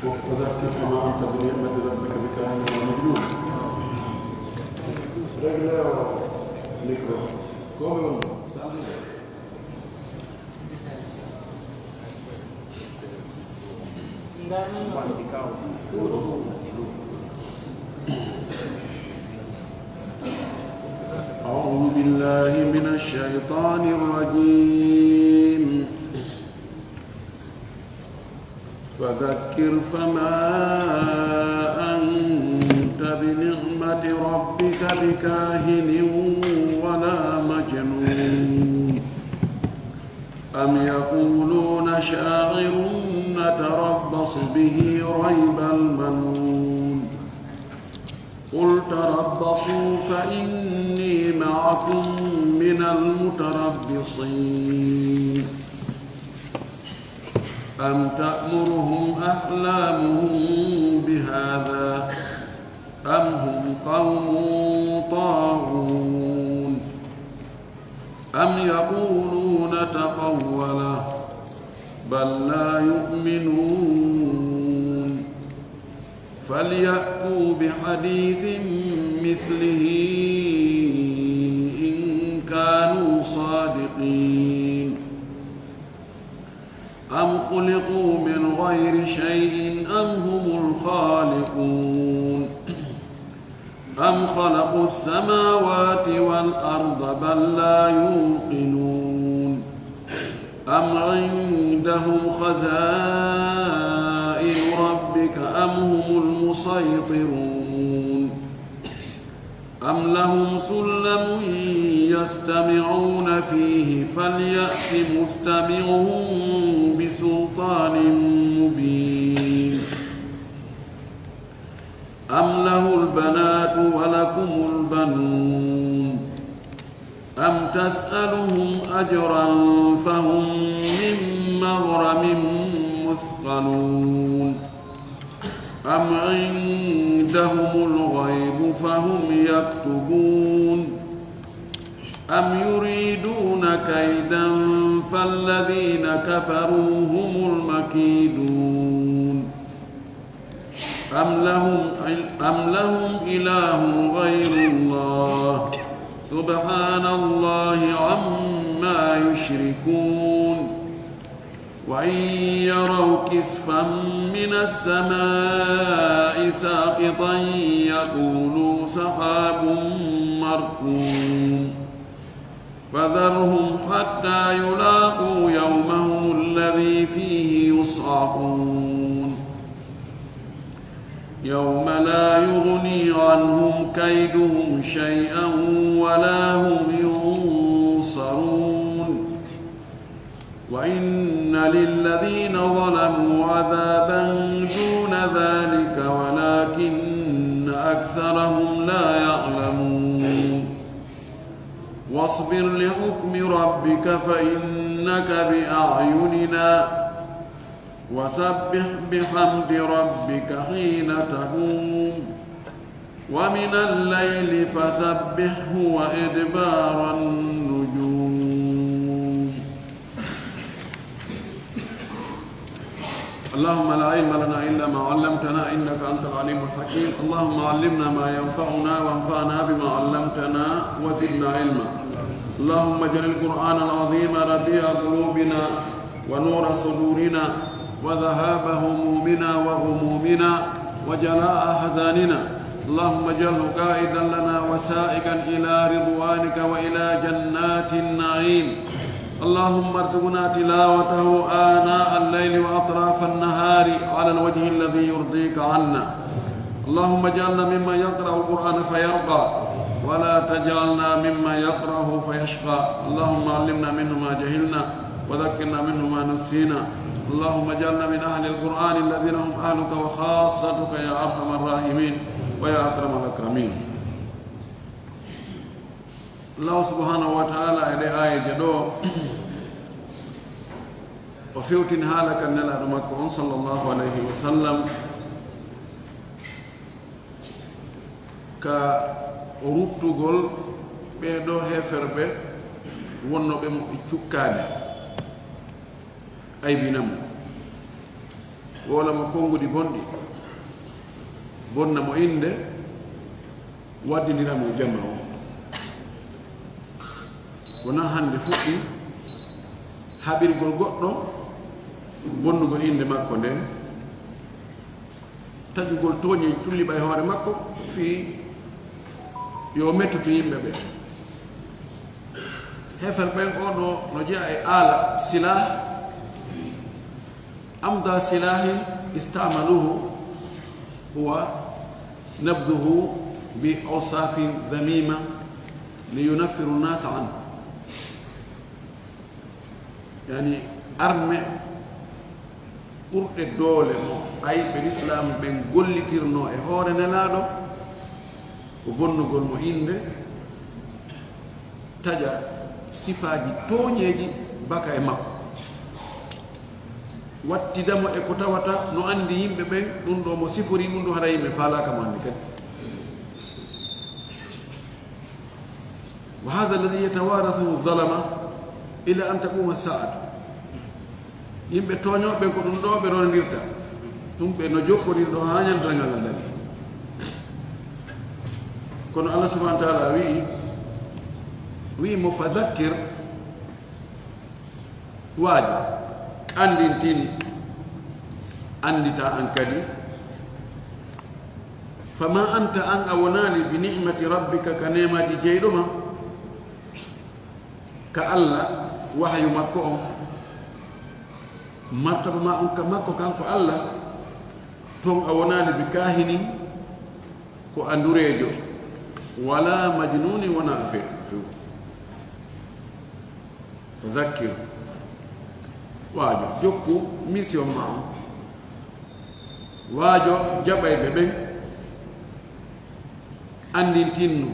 وذكر فما أنت بنعمة ربك بكاهن ومجنون. رجلا ميكرو كومون أعوذ بالله من الشيطان الرجيم. فذكر فما أنت بنعمة ربك بكاهن ولا مجنون. أم يقولون شاعر نتربص به ريب المنون. قل تربصوا فإني معكم من المتربصين. أم تأمرهم أحلامهم بهذا أم هم قوم طاغون. أم يقولون تقوله بل لا يؤمنون. فليأتوا بحديث مثله إن كانوا صادقين. أم خلقوا من غير شيء أم هم الخالقون. أم خلقوا السماوات والأرض بل لا يوقنون. أم عندهم خزائن ربك أم هم المسيطرون. أم لهم سلم يستمعون فيه فليأت مستمعهم بسلطان مبين. أم له البنات ولكم البنون. أم تسألهم أجرا فهم من مغرم مثقلون. أم عندهم الغيب فهم يكتبون. أم يريدون كيدا فالذين كفروا هم المكيدون. أم لهم إله غير الله سبحان الله عما يشركون. وإن يروا كسفا من السماء ساقطا يقولوا سحاب مركوم. فذرهم حتى يلاقوا يومهم الذي فيه يصعقون. يوم لا يغني عنهم كيدهم شيئا ولا هم ينصرون. وإن للذين ظلموا عذابا دون ذلك ولكن أكثرهم لا يعلمون. واصبر لحكم ربك فإنك بأعيننا وسبح بحمد ربك حين تقوم ومن الليل فسبحه وإدبار النجوم. اللهم لا علم لنا إلا ما علمتنا إنك أنت العليم الحكيم. اللهم علمنا ما ينفعنا وانفعنا بما علمتنا وزدنا علما. اللهم اجعل القرآن العظيم ربيع قلوبنا ونور صدورنا وذهاب همومنا وغمومنا وجلاء أحزاننا. اللهم اجعله قائدا لنا وسائقا إلى رضوانك وإلى جنات النعيم. اللهم ارزقنا تلاوته آناء الليل وأطراف النهار على الوجه الذي يرضيك عنا. اللهم اجعلنا ممن يقرأ القرآن فيرقى ولا تجعلنا ممن يقرأه فيشقى. اللهم علمنا منه ما جهلنا وذكرنا منه ما نسينا. اللهم اجعلنا من أهل القرآن الذين هم أهلك وخاصتك يا أرحم الراحمين ويا أكرم الأكرمين. الله سبحانه وتعالى إلى آية جدو وفيوتين هالك النلا رمكون صلى الله عليه وسلم كأروتوغول بيدو هفربه ونو بمو إتشوكاني أي بينام wala mo konngudi bonɗi bonna mo inde waddindira mo jamma o wona hannde fuɗɗi haɓirgol goɗɗo bonnugol inde makko nden tajugol tooñi tulliɓa e hoore makko fii yo mettuto yimɓe ɓe hefel ɓen oɗo no jeeya e aala silah amda silahin istamaluhu huwa nabduhu bi awsafin dhamima liyunaffiru nnasa anhu yani arme ɓurɗe doole mo ayɓe l'islam ɓen gollitirno e hoore nelaaɗo ko bonnugol mo inde taƴa sifaaji tooñeeji baka e makko wattidamo e ko tawata no anndi yimɓe ɓen ɗum ɗo mo sifori ɗum ɗo hara yimɓe faalaaka mo anndi kadi wa hada alladi yatawarathu zalama ila an taquma saatu yimɓe tooñooɓe ko ɗum ɗo ɓe rondirta ɗum ɓe no jokkodir ɗo haa ñandangal ngal dari kono allah subahana taala wiimo fa dakkir waajo andintin andita an kadi fama anta an a wonaali bi nicmati rabbika ka nemaji jeyɗoma ka allah wahyu makko on martaba ma on ka makko kanko allah ton a wonaali bi kahinin ko andureejo wala majnuni wona a few fa dakkir waajo jokku mission ma on waajo jaɓayɓe ɓen andintinno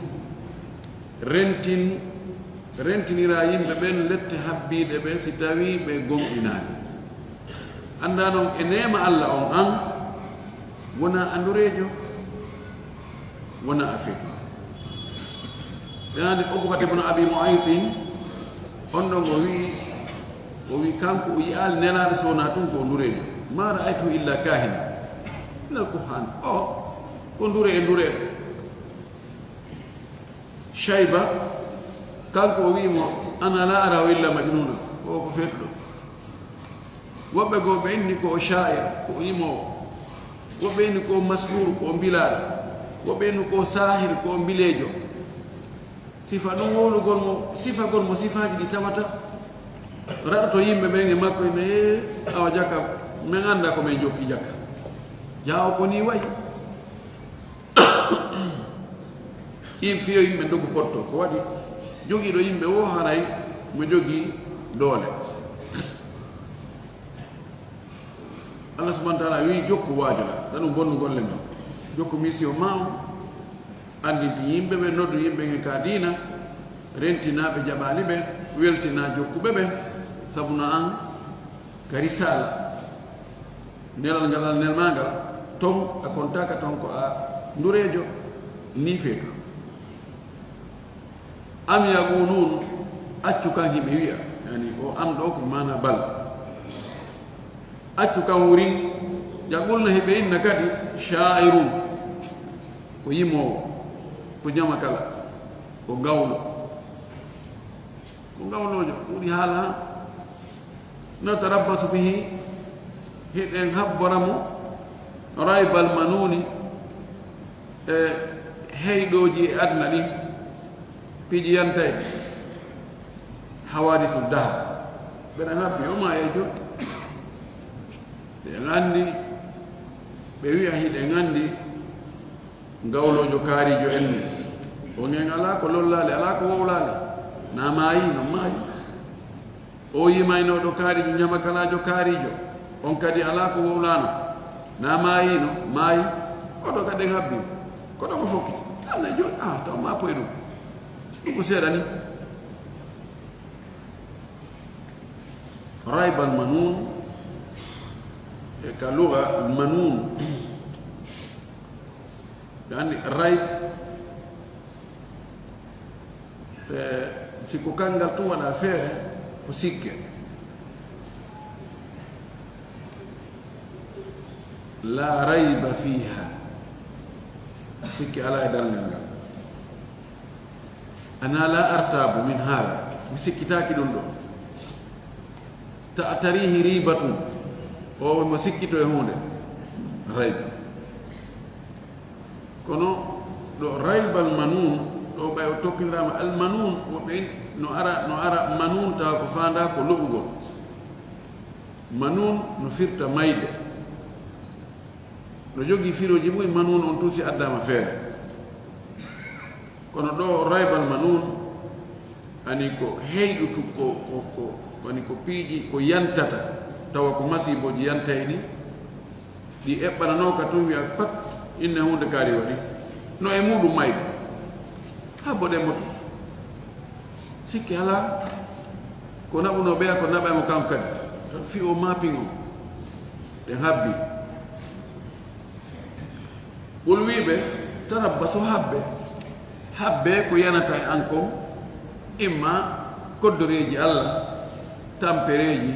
rentinira yimɓe ɓen lette habbiiɗe ɓe si tawi ɓe gonɗinaani annda noon e neema allah on an wona andureejo wona a feetu yaani Uqbata ibn Abi Mu'aytin on ɗon o wi kanko o yiyaali nelaade so wonaa tun ko ndureejo ma ra'aytu illa kahina ilal kuhan o ko ndure e ndureeɗo Shayba kanko o wiimo ana la arahu illa majnuna o ko feetuɗo woɓɓe goo ɓe inni ko sha'ir ko yimowo woɓɓe inni ko masrur ko mbilaaɗo woɓɓe inni ko sahir ko mbileejo sifa ɗum wowlugol mo sifagol mo sifaaji ɗi tawata raɗoto yimɓe ɓen e makko ene awa jakka min annda ko min jokki jakka jaawo ko ni wayi fiyo yimɓe dogu potto ko waɗi jogiiɗo yimɓe wo haray mo jogii doole allah subahana taala wi jokku waajo la ɗa ɗum bonnu golle men jokku mission ma o andinti yimɓe ɓe noddu yimɓe ɓe ka diina rentinaaɓe jaɓaali ɓe weltinaa jokkuɓe ɓe sabu no an ka risala nelal ngal al nelmaangal ton a kontaka ton ko a ndureejo ni feetu am yaqulun accu kan himɓe wiya yani o am ɗo ko mana bal accu kan wurin yaqulna hiɓe inna kadi sha'irun ko yimowo ko jama kala ko gawlojo ɓuri haala ha natarabbasu bihi hiɗen habboramo raybal manuni e heyɗoji e adna ɗin piƴiyantay hawadisu daha ɓeɗen habbi o ma e joɗɗi ɓeɗen anndi ɓe wiya hiɗen anndi gawlojo kaarijo enne o gen ala ko lollaali ala ko wowlaali na maayi no maayi o yimaynoɗo kaarijo ñamakalajo kaarijo on kadi ala ko wowlaano na maayino maayi oɗo kadi en habbi koɗo mo fokkiti allah e jooni taw ma poye ɗum ɗum ko seeɗa ni raybal manun e ka luga manun ɓe anndi rayb sikko kanngal tun waɗa feere ko sikke la rayba fiha sikki ala dalngal ngal ana la artabu min hala mi sikkitaki ɗum ɗo ta'tarihi ribatun o mo sikkito e hunde rayb kono ɗo raybal manun ɗo ɓay o tokkinirama al manun woɓe no ara manun tawa ko fanda ko lo'ugol manun no firta mayde no jogii firoji ɓuyi manun on tusi addama feere kono ɗo raybal manun ani ko heyɗutu ko woni ko piiji ko yantata tawa ko masiboji yantay ɗi eɓɓanano ka tun wiya pat inne hunde kaari waɗi no e muɗum mayde ha boɗe moto sikki ala ko naɓuno ɓeya ko naɓamo kam kadi tan fi o mapping o ɗe habbi ɓol wiɓe tarabbaso habbe ko yanata e an kon imma koddoreji Allah tampereji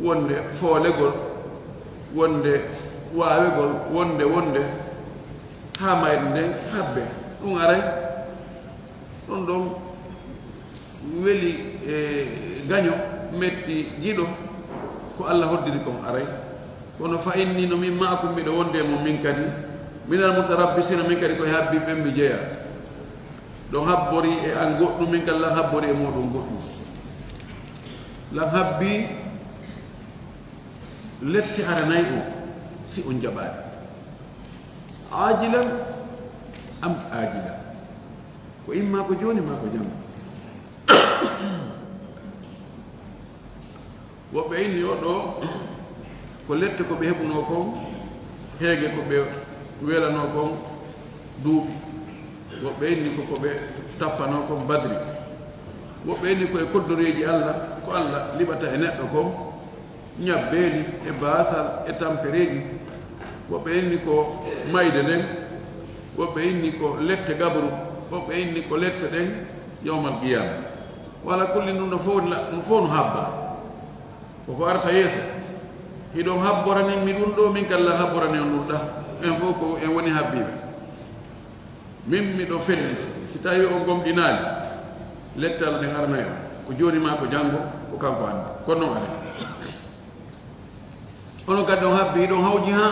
wonde foolegol wonde waawegol wonde ha mayde nden habbe ɗum aray ɗon ɗon weli e gaño metti jiɗo ko Allah hoddiri kon aray kono fa inni no min maakum miɗo wonde mo min kadi minal mutarabbisina min kadi koye habbi ɓen mi jeeya ɗon habbori e an goɗɗum min kadi lan habbori e muɗum goɗɗum lan habbi lette aranayi o si on jaɓaɗi ajilan am ajilan ko imma ko joni ma ko jam woɓɓe inni o ɗo ko lette ko ɓe heɓuno kon heege ko ɓe welano kon duuɓi woɓɓe inni ko ɓe tappano kon badri woɓɓe inni koye koddoreji Allah ko Allah liɓata e neɗɗo kon ñabbeeli e baasal e tampereji woɓɓe inni ko mayde nden woɓɓe inni ko lette gabru woɓɓe inni ko lette ɗen yawmal qiyama wala kulli ɗum no fof no habba koko arta yeeso hiɗon habborani mi ɗum ɗo min kalla habborani on ɗum ɗa en fof ko en woni habbiɓe min miɗo felli si tawi o gomɗinaali lettal ɗen arnayo ko joni ma ko janngo ko kanko andi kono noon ade onon kadi on habbi hiɗon hawji ha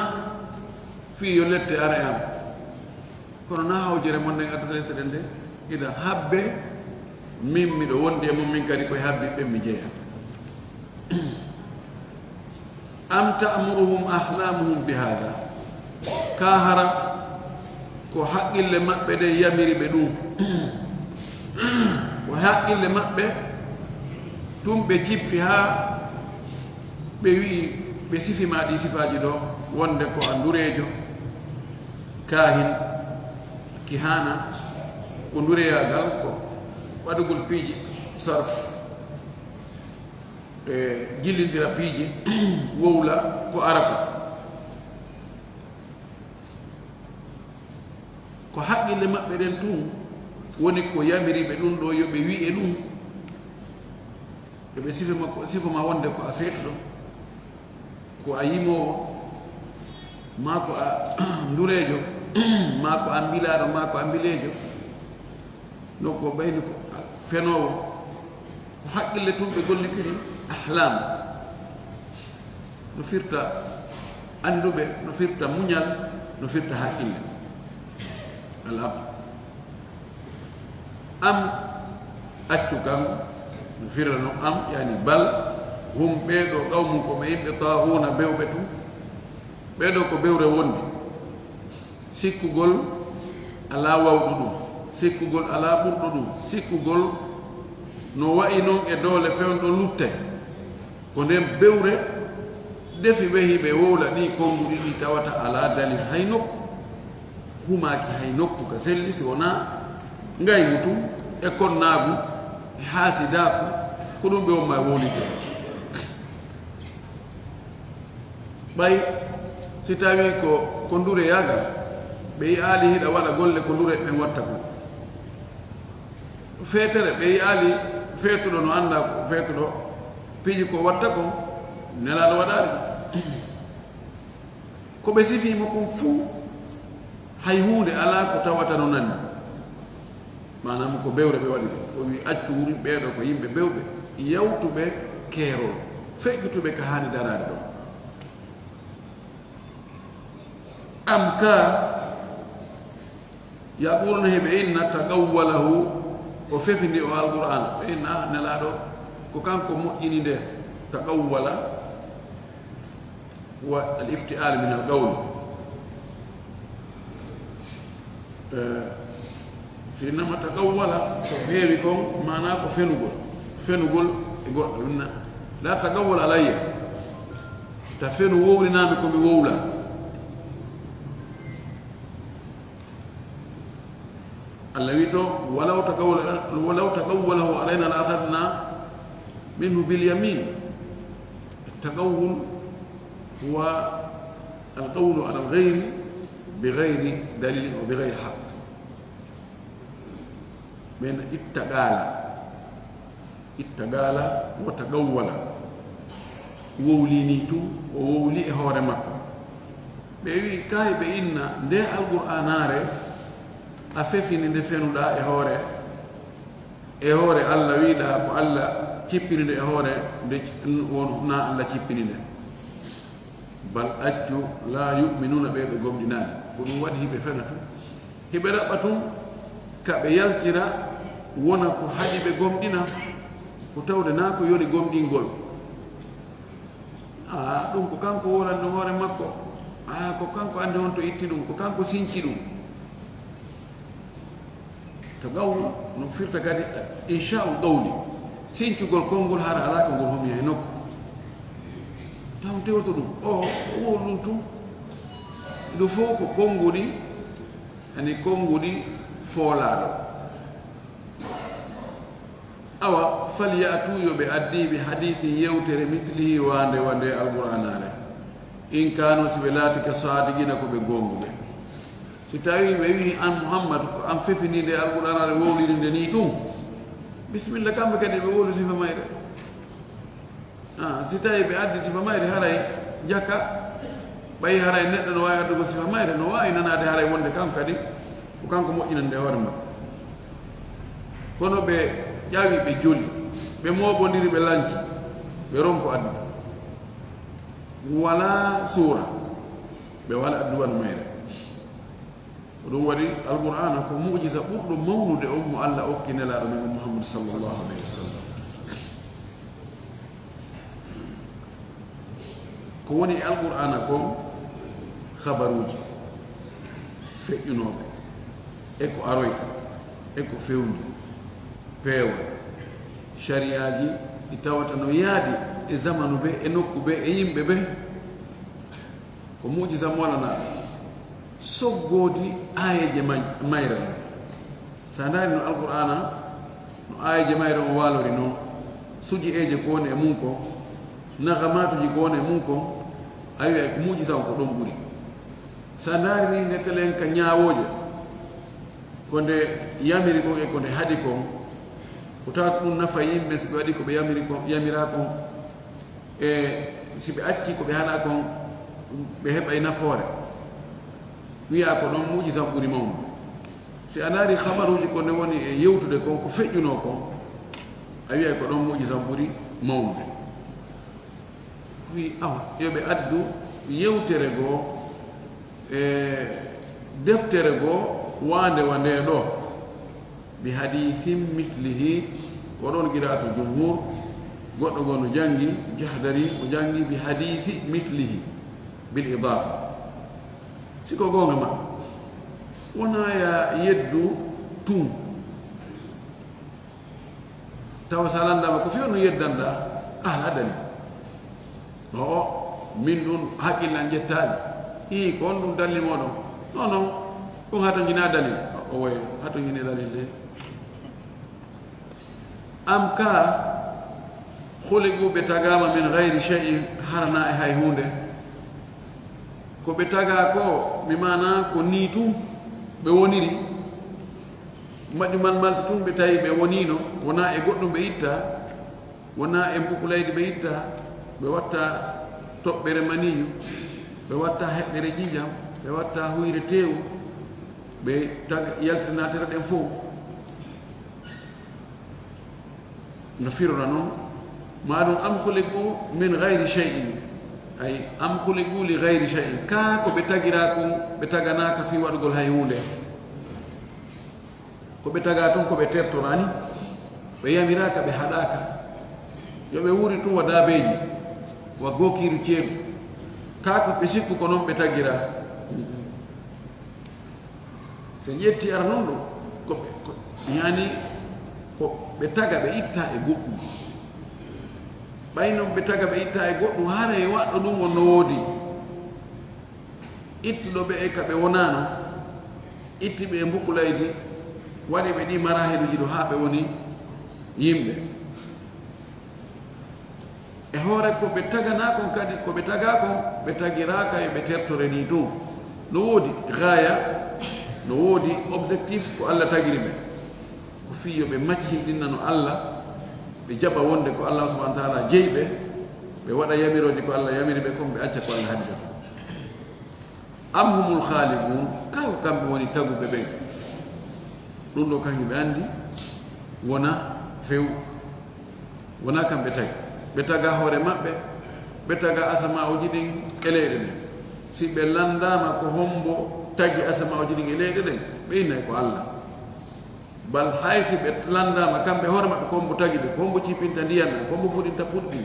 fii yo lette ara e am kono na hawjere mon nden addata lette ɗen nde ida habbe min miɗo wondi e mum min kadi koye habbi ɓen mi jeeya am ta'muruhum ahlamuhum bi hada ka hara ko haqqille maɓɓe ɗe yamiri ɓe ɗum ko haqqille maɓɓe tum ɓe cippi ha ɓe wi'i ɓe sifima ɗi sifaji ɗo wonde ko a ndurejo kahin kihana ko ndureyagal ko waɗugol piiji sarf e jillidira piiji wowla ko arata ko haqqille maɓɓe ɗen tun woni ko yamiriɓe ɗum ɗo yoɓe wi'e ɗum yoɓe sifama wonde ko a feetuɗo ko a yimowo ma ko a ndurejo ma ko a mbilaɗo ma ko a mbilejo no ko ɓayni ko fenowo ko haqqille tun ɓe gollitiri ahlam no firta anduɓe no firta muñal no firta haqqille al ab am accu kam no firra no am yani bal hum ɓeeɗo qawmum ko ɓe yimɓe tahuna bewɓe tun ɓeeɗo ko bewre wondi sikkugol ala wawɗo ɗum sikkugol ala ɓurɗo ɗum sikkugol no wayi noon e doole fewnɗo lutte ko nden bewre defi wehiɓe wowla ɗi konnguɗi ɗi tawata ala dalil hay nokku humaki hay nokku ka selli si wona ngaygu tum e konnaagu e haasidaku ko ɗum ɓe wonma wowlide ɓay si tawi ko ndure yagal ɓe yi'aali hiɗa waɗa golle ko ndure ɓen watta ko feetere ɓe yi'aali feetuɗo no annda ko feetuɗo piiji ko watta ko nelaɗo waɗaari ko ɓe sifima kon fuu hay hunde ala ko tawata no nanni manam ko bewre ɓe waɗi o wi accu wuri ɓeeɗo ko yimɓe bewɓe yawtuɓe keerol feƴƴutuɓe ko haani darade ɗon am ka yaquluna heɓe inna tagawwalahu o fefindi o alqur'ana ɓe inna nelaɗo ko kanko moƴƴini nde tagawwala wa al iftial min al qawl sinama tagawwala ko heewi kon mana ko fenugol e goɗɗo inna la tagawwala alayya ta fenu wowlinami komi wowla Allah wito walaw taqawwalahu alayna la akhadna minhu bil yamin التقول هو القول على الغير بغير دليل وبغير حق من اتقال وتقول وولينيتو وولي هور مكة بيوي كاي بإن ده القرآن afefini nde fenuɗa e hoore Allah wiiɗa ko Allah cippini nde e hoore nde wona Allah cippini nde bal accu la yuminuna ɓe gomɗinaani ko ɗum waɗi hiɓe fena tun hiɓe ɗaɓɓa tun kaɓe yaltira wona ko haɗi ɓe gomɗina ko tawde na ko yoni gomɗingol ɗum ko kanko woranno hoore makko ko kanko andi on to itti ɗum ko kanko sinci ɗum تقول نفرت قال إنشاء قولي سينتو قول كونغول هذا علاقة قول هم ينوك تام تقولوا ولنتو لفوق كونغولي يعني كونغولي فولادو أو فليأتوا بأدي بحديث يوتر مثله وande القرآن إن كانوا سبلاتك صادقين كبقوم si tawi ɓe wi an Muhammad ko an fefinide alqur'an aɗa wowlirinde ni tum bisimilla kamɓe kadi ɓe wowlu sifa mayre si tawi ɓe addi sifa mayre haray jakka ɓayi haray neɗɗo no wawi addugo sifa mayre no wawi nanade haray wonde kanko kadi ko kanko moƴƴinande hoore makko kono ɓe ƴawi ɓe joli ɓe moɓodiri ɓe lanci ɓe ronko addu wala suura ɓe wala adduwano mayre ɗum waɗi alqur'ana ko mu'jiza ɓurɗo mawnude on mo Allah okki nelaɗo men Muhammad sallallahu alayhi wa sallam ko woni alqur'ana kon habaruji feƴƴunoɓe e ko aroyta e ko fewndi peewa shariaji ɗi tawata no yaadi e zamanu ɓe e nokku ɓe e yimɓe ɓe ko mu'jiza molanaɗo soggodi ayeje mayre sa ndaari no alqur'ana no ayeje mayre o walori noon suji eje ko woni e mum ko nagamatuji ko woni e mum ko a wiya ko mujiza ko ɗon ɓuri sa ndaari ni nettelen ka ñaawoje ko nde yamiri kon e ko nde haɗi kon ko tawata ɗum nafa yimɓe si ɓe waɗi ko ɓe yamira kon e si ɓe acci ko ɓe haɗa kon ɓe heɓay nafoore wiya ko ɗon mujiza ɓuri mawnu si a naari habaruji ko nde woni e yewtude kon ko feƴƴuno kon a wiyay ko ɗon mujiza ɓuri mawnude wi awa yoɓe addu yewtere goo e deftere goo wande wa nde ɗo bi hadithin mithlihi ko ɗon qira'atu jumhur goɗɗo goo no jangi jahdari o jangi bi hadithi mithlihi bil idafa siko gonga ma wona ya yeddu tum tawa salandama ko fiyo no yeddanda haɗani min ɗum haqqillan jettaɗi ko on ɗum dalil moɗon non non ɗum hato jina dalil o way hato jini dalil de am ka huligu ɓe tagama min gayri chey harana e hay hunde ko ɓe taga ko mi mana ko ni tum ɓe woniri mbaɗi malmalta tum ɓe tawi ɓe wonino wona e goɗɗum ɓe itta wona e mpukulaydi ɓe itta ɓe watta toɓɓere maniñu ɓe watta heɓɓere ƴiƴam ɓe watta huyre tew ɓe yaltinatira ɗen fof no firra noon maɗum am khuliqu min gayri cheyin ay am khuliqu li gayri cheyin ka ko ɓe tagira kon ɓe taganaka fi waɗugol hay hunde ko ɓe taga toon ko ɓe tertorani ɓe yamiraka ɓe haɗaka yo ɓe wuri tun wa daabeji wa gokiru ceeɗu ka ko ɓe sikku ko noon ɓe tagira so ƴetti ara noon ɗo ko yani ko ɓe taga ɓe itta e goɗɗum ɓay noon ɓe taga ɓe itta e goɗɗum hara e waɗɗo ɗum on no woodi ittuɗo ɓe e ka ɓe wonano itti ɓe e mbukulaydi waɗi ɓe ɗi marahiluji ɗo haa ɓe woni yimɓe e hoore ko ɓe tagana kon kadi ko ɓe taga kon ɓe tagiraka e ɓe tertore ni tun no woodi gaya no woodi objectif ko Allah tagiri ɓe ko fiyo ɓe maccinɗinna no Allah ɓe jaɓa wonde ko Allah subahana taala jeyi ɓe ɓe waɗa yamiroje ko Allah yamiri ɓe kon ɓe acca ko Allah haddi ɓe am humul khaliqun kaw kamɓe woni taguɓe ɓen ɗum ɗo kañum ɓe anndi wona few wona kamɓe tagi ɓe taga hoore maɓɓe ɓe taga asama uji ɗin e leyɗe ɗen si ɓe landama ko hombo tagi asama uji ɗin e leyɗe ɗen ɓe innay ko Allah bal hay si ɓe landama kamɓe hoore maɓɓe ko hombo tagi ɓe ko hombo cipinta ndiyam ɗen ko hombo fuɗinta puɗɗi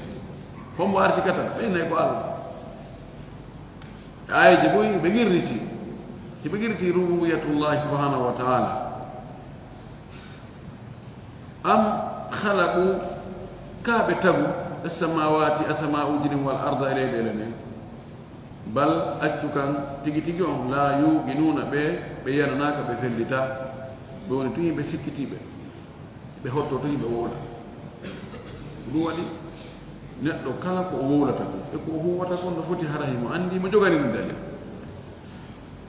hombo arsikata ɓe innay ko Allah ayji boy ɓe girriti si ɓe girriti rububiyatullahi subhanahu wa taala am khalaqu kaɓe tagu assamawati asamauji ɗin wal arda e leyɗele nden bal accu kan tigi tigi on la yuqinuna ɓe yananaka ɓe fellita ɓe woni to yimɓe sikkitiɓe ɓe hotto to yimɓe wowla ɗum waɗi neɗɗo kala ko o wowlata ko e ko o huwata kon no foti hara himo andi mo jogani ɗum dalil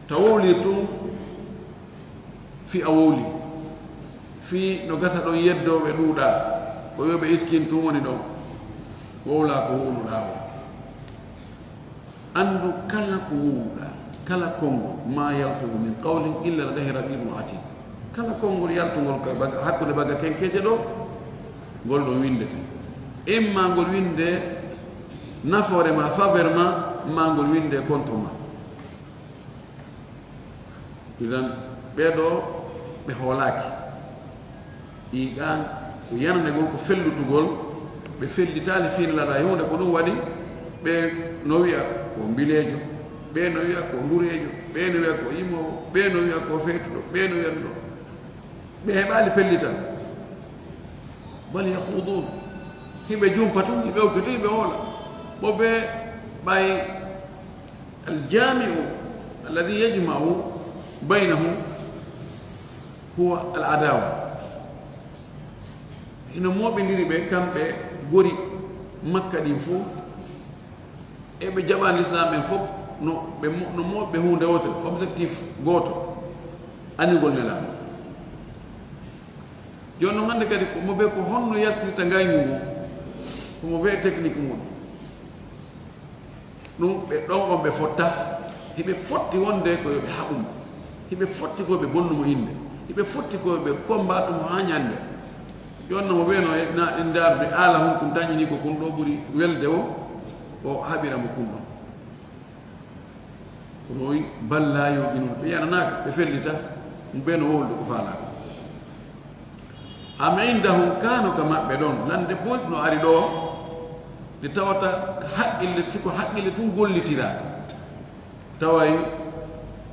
ta wowlir tun fi a wowli fi no gasa ɗon yeddoɓe ɗuuɗa ko yoɓe iskin tun woni ɗon wowla ko wowluɗa o andu kala ko wowluɗa kala konngol ma yalfugu min qawlin illa ladahi raqibun atid kala konngol yaltugol hakkude bagga kenkeje ɗo ngol ɗo windete imma ngol winde nafoore ma faveur ma ngol winde contre ma idan ɓeɗo ɓe hoolaki ɗiƙan ko yananegol ko fellutugol ɓe fellitali finnlata e hunde ko ɗum waɗi ɓe no wiya ko mbilejo ɓe no wiya ko ngurejo ɓe no wiya ko yimowo ɓe no wiya ko feytuɗo ɓe no wiya ɗo ɓe heɓali pellital bal yahudun himɓe jumpatu yimɓe okkito yimɓe hoola bo ɓe ɓay aljamiu alladi yajmau baynahum huwa al adawa hino moɓidiri ɓe kamɓe gori makka ɗin fof eɓe jaɓani l'islam en fof no moɓɓe hunde wotere objectif goto anigol nelaɗo joni noon hannde kadi komo ɓe ko honno yaltinirta ngaygu ngu komo ɓe technique mum ɗum ɓe ɗon on ɓe fotta hiɓe fotti wonde ko yoɓe haɓumo hiɓe fotti koɓe bonnumo inde hiɓe fotti koɓe combatumo ha ñande jonna mo ɓeeno na darde aala hon kum dañini ko kun ɗo ɓuuri welde o haɓiramo kun ɗon kono wi balla yoɓinum ɓe yananaka ɓe fellita mo ɓeeno wowlde ko faalaɗo am indahum kano ka maɓɓe ɗon lande bosi no ari ɗo nde tawata haqqille siko haqqille tun gollitira taway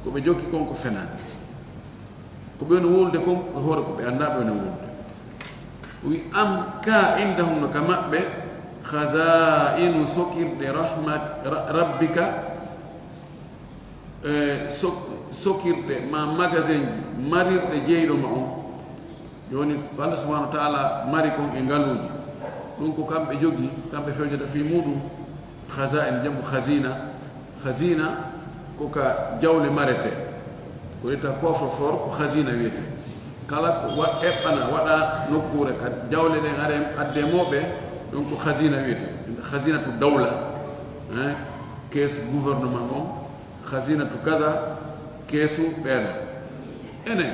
koɓe jokki kon ko fenani ko ɓe no wolde kon ko hoore ko ɓe annda ɓe no wolde wi am ka indahum no ka maɓɓe khazainu sokirɗe rahmat rabbika sokirɗe ma magasin ji marirɗe jeyɗo ma on joni Allah subhanahu wa ta'ala mari kon e ngaluji ɗum ko kamɓe jogi kamɓe fewjata fi muɗum khazain jambu khazina ko ka jawle marete ko wiyata coffre fort ko khazina wiyete kala ko eɓɓana waɗa nokkure ka jawle ɗen are adde moɓe ɗum ko khazina wiyete khazinatu dawla keesu gouvernement on khazinatu kaza keesu ɓeeɗo enen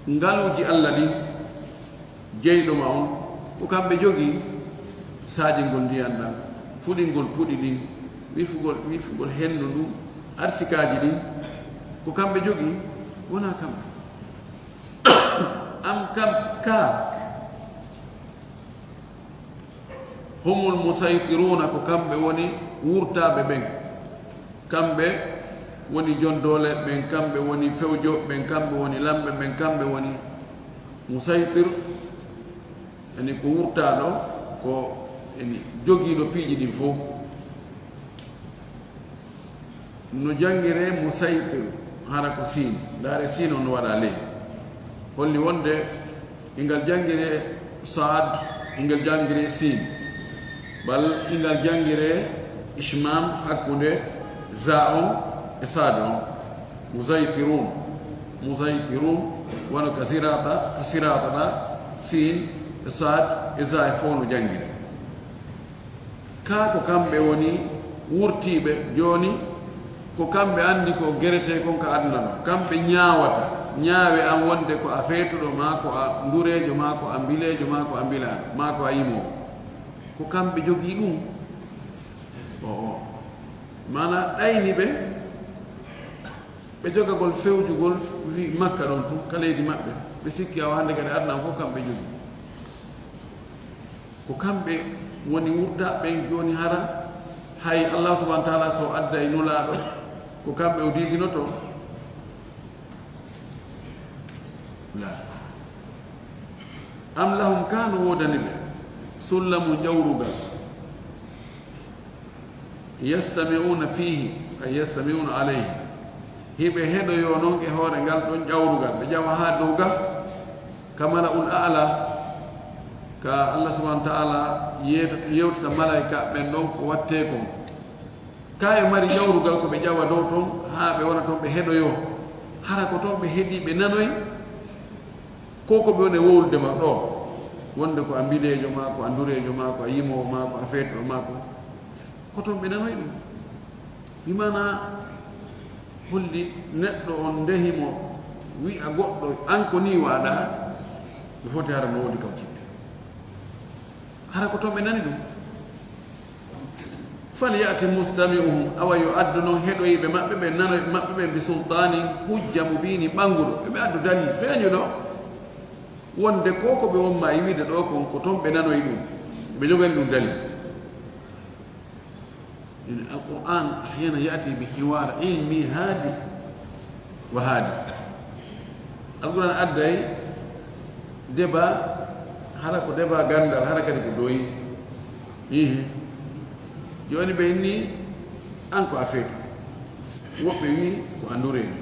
ngaluuji allah ɗi jeyɗoma on ko kamɓe jogii saajingol ndiyan ɗan fuɗingol puɗi ɗin wifugol hendu ɗum arsikaji ɗin ko kamɓe jogii wona kamɓe am kam ka humul musaytiruna ko kamɓe woni wurtaɓe ɓen kamɓe woni jondole ɓen kamɓe woni fewjo ɓen kamɓe woni lamɓe ɓen kamɓe woni musaytir ani ko wurtaɗo ko eni jogiiɗo piiji ɗin fof no jangire musaytir hara ko siin ndaare siin on waɗa ley holli wonde ingal jangire saad ingal jangire siin bal ingal jangire ishmam hakkude za on e saad on musaytirun wono kasirata ɗa siin e saad e za e fof no jangire ka ko kamɓe woni wurtiɓe joni ko kamɓe andi ko gerete kon ka aduna ɗo kamɓe ñaawe an wonde ko a feetuɗo ma ko a ndurejo ma ko a mbilejo ma ko a mbilaɗo ma ko a yimowo ko kamɓe jogii ɗum mana ɗayni ɓe jogagol fewjugol wi makka ɗon tu ka leydi maɓɓe ɓe sikki awa hannde kadi aduna fof kamɓe jogii ko kamɓe woni wurdaɓe joni hara hay allah subahana taala so adda e nulaɗo ko kamɓe o disinoto la am lahum kanu wodani ɓe sullamu jawrugal yastamiuna fihi ay yastamiuna alayhi hiɓe heɗoyo noon e hoore ngal ɗon ƴawrugal ɓe ƴawa ha dow ga kamala ul ala ka allah subahana taala yewtata malaika ɓen ɗon ko watte kon ka e mari ƴawrugal ko ɓe ƴawa dow toon ha ɓe wona toon ɓe heɗoyo hara ko toon ɓe heeɗi ɓe nanoy ko ko ɓe woni wowldema ɗo wonde ko a mbilejo ma ko a ndurejo ma ko a yimowo ma ko a feetoɗo ma ko toon ɓe nanoy ɗum wimana holli neɗɗo on ndehimo wi'a goɗɗo an ko ni waɗa ɓe foti hara no wodi kawtiɓe hara ko toon ɓe nani ɗum falyati mustami'uhum awa yo addu noon heɗoyiɓe maɓɓe ɓe nanoyɓe maɓɓe ɓe bi sultani hujja mubini ɓanguɗo eɓe addu dalil feeñuɗo wonde ko ko ɓe wonma yiwide ɗo kon ko toon ɓe nanoyi ɗum ɓe jogani ɗum dalil alquran ahyana yati bi hiwar ilmi haadi wa haadi alquran adday débat hara ko débat gandal hara kadi ko doyi joni ɓe inni an ko a feetu woɓɓe wi ko a ndureeni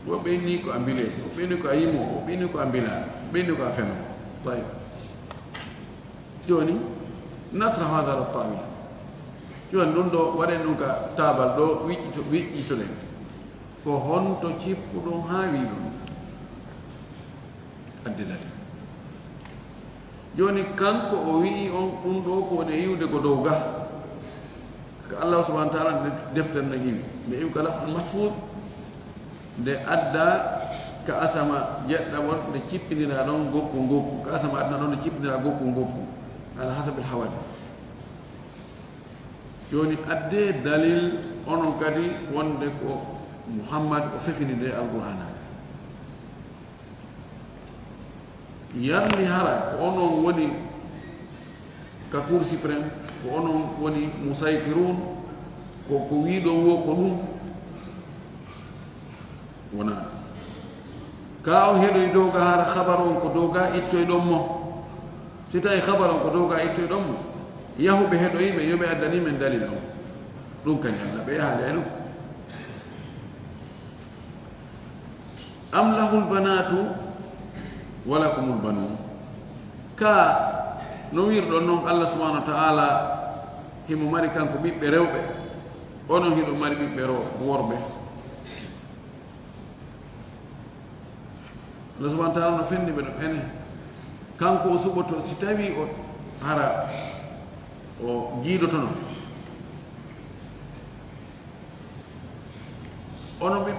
woɓɓe inni ko a mbileeɗo woɓɓe inni ko a yimo woɓɓe inni ko a mbilaaɗo woɓɓe inni ko a feno tayib joni natra hada al tawila joni ɗum ɗo waɗen ɗum ka tabal ɗo wiƴƴitoɗen ko honto cippuɗon haa wi ɗum addidade joni kanko o wi'i on ɗum ɗo ko woni yiwde ko dow ga ko allah subahana taala deftere no yiwi nde iwi kala mahfoud nde adda ka asama jeɗɗawol nde cippinira ɗon gokku ka asama adna ɗon nde cippinira gokku ala hasabil hawadi joni adde dalil onon kadi wonde ko muhammad o fefini nde alqur'ana yarni hara ko onon woni ka cour suprême ko onon woni musaytirun ko wiiɗo wo ko ɗum wona ka o heɗoy dow ga hara habar on ko dow ga ittoye ɗon mo si tawi habar on ko dow ga ittoye ɗon mo yahuɓe heɗoyiɓe yoɓe addani men dalil on ɗum kadi allah ɓe yahaali ay non am lahul banatu wala kumul banun ka no wirɗon noon allah subahana wa taala himo mari kanko ɓiɓɓe rewɓe onon hiɗo mari ɓiɓɓe worɓe allah subahana wa taala no fenni ɓe ɗo ene kanko o suɓoto si tawi o hara o jiidotono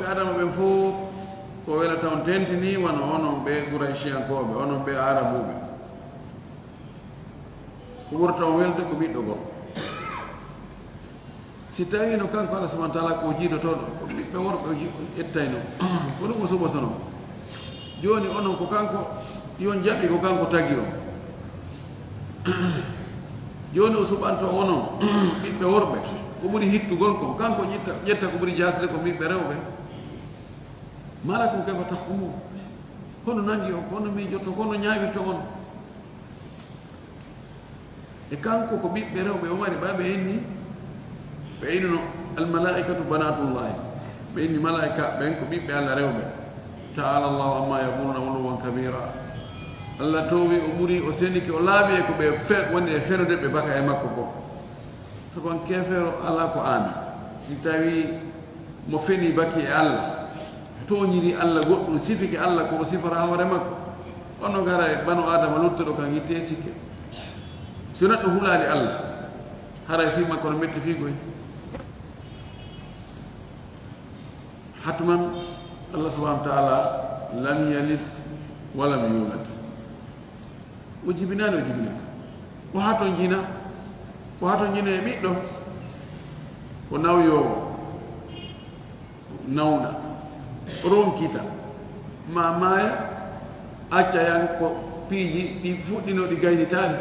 ɓiɓɓe adama ɓen fof ko welata on tentini wano onon ɓe Qurayshiyankoɓe onon ɓe arabuɓe ko ɓurta on welde ko ɓiɗɗo gorko si tawi no kanko Allah subhanahu wa ta'ala ko jiidotoɗo ko ɓiɓɓe worɓe ettayno ko ɗum o suɓotono joni onon ko kanko yon jaɓi ko kanko tagi o joni o suɓanto onon ɓiɓɓe worɓe ko ɓuri hittugol ko kanko ƴetta ko ɓuri jasde ko ɓiɓɓe rewɓe malakum kayfa tahkumun hono nangi o hono miijotto hono ñaawirto on e kanko ko ɓiɓɓe rewɓe o mari ɓaɓe inni ɓe innino almalaikatu banatullahi ɓe inni malaika ɓen ko ɓiɓɓe Allah rewɓe taala allahu amma yaquluna uluwan kabira Allah towi o ɓuri o seniki o laaɓi e ko ɓe woni e fenude ɓe baka e makko ko to kon kefeero Allah ko aami si tawi mo feni baki e Allah toñiri Allah goɗɗum sifiki Allah ko o sifora hoore makko ono gara e banu adama luttuɗo kan yitte sikke so neɗɗo hulaali Allah haray fi makko no metti fi goy hatman Allah subhanahu wa ta'ala lam yalid walam yulad o jibinaani o jibinaka ko hato jina e ɓiɗɗo ko nawyowo nawna ronkita ma maaya acca yan ko piiji ɗi fuɗɗino ɗi gaynitaani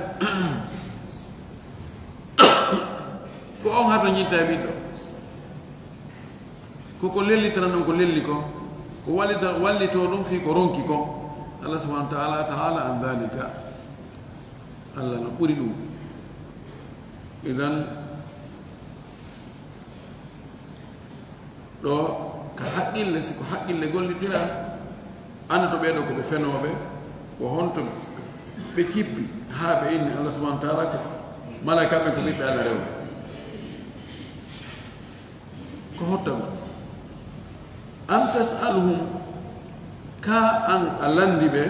ko on hato ñinta e ɓiɗɗo koko lellitana ɗum ko lelli ko ko wallito ɗum fii ko ronki ko Allah subhanahu wa ta'ala an dhalika Allah no ɓuri ɗum idan ɗo ka haqqille siko haqqille gollitira anda to ɓeeɗo ko ɓe fenooɓe ko honto ɓe cippi haa ɓe inni Allah subhanahu wa ta'ala ko malaika ɓe ko ɓiɓɓe Allah rewɓe ko hottama an tasaluhum ka an a landi ɓe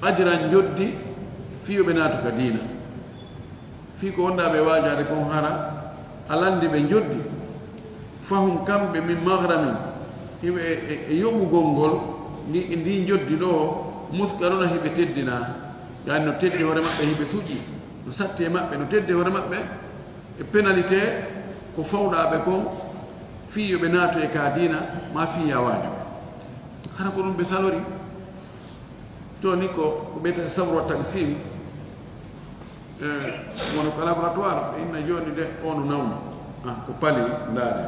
ajiran joddi fiyoɓe naatuka diina fii ko wonɗa ɓe waajade kon hara a landi ɓe joddi fahum kamɓe min mahramin hiɓe e yoɓugol ngol ndi joddi ɗo muskarona hiɓe teddina yani no teddi hoore maɓɓe hiɓe suƴi no satti e maɓɓe no teddi hoore maɓɓe e pénalité ko fawɗaɓe kon fiyoɓe naato e ka diina ma fiya waade hara ko ɗum ɓe salori to ni ko ɓeyta sabro taksim wono ko laboratoire ɓe inna joni de ono nawno ko pali ndaade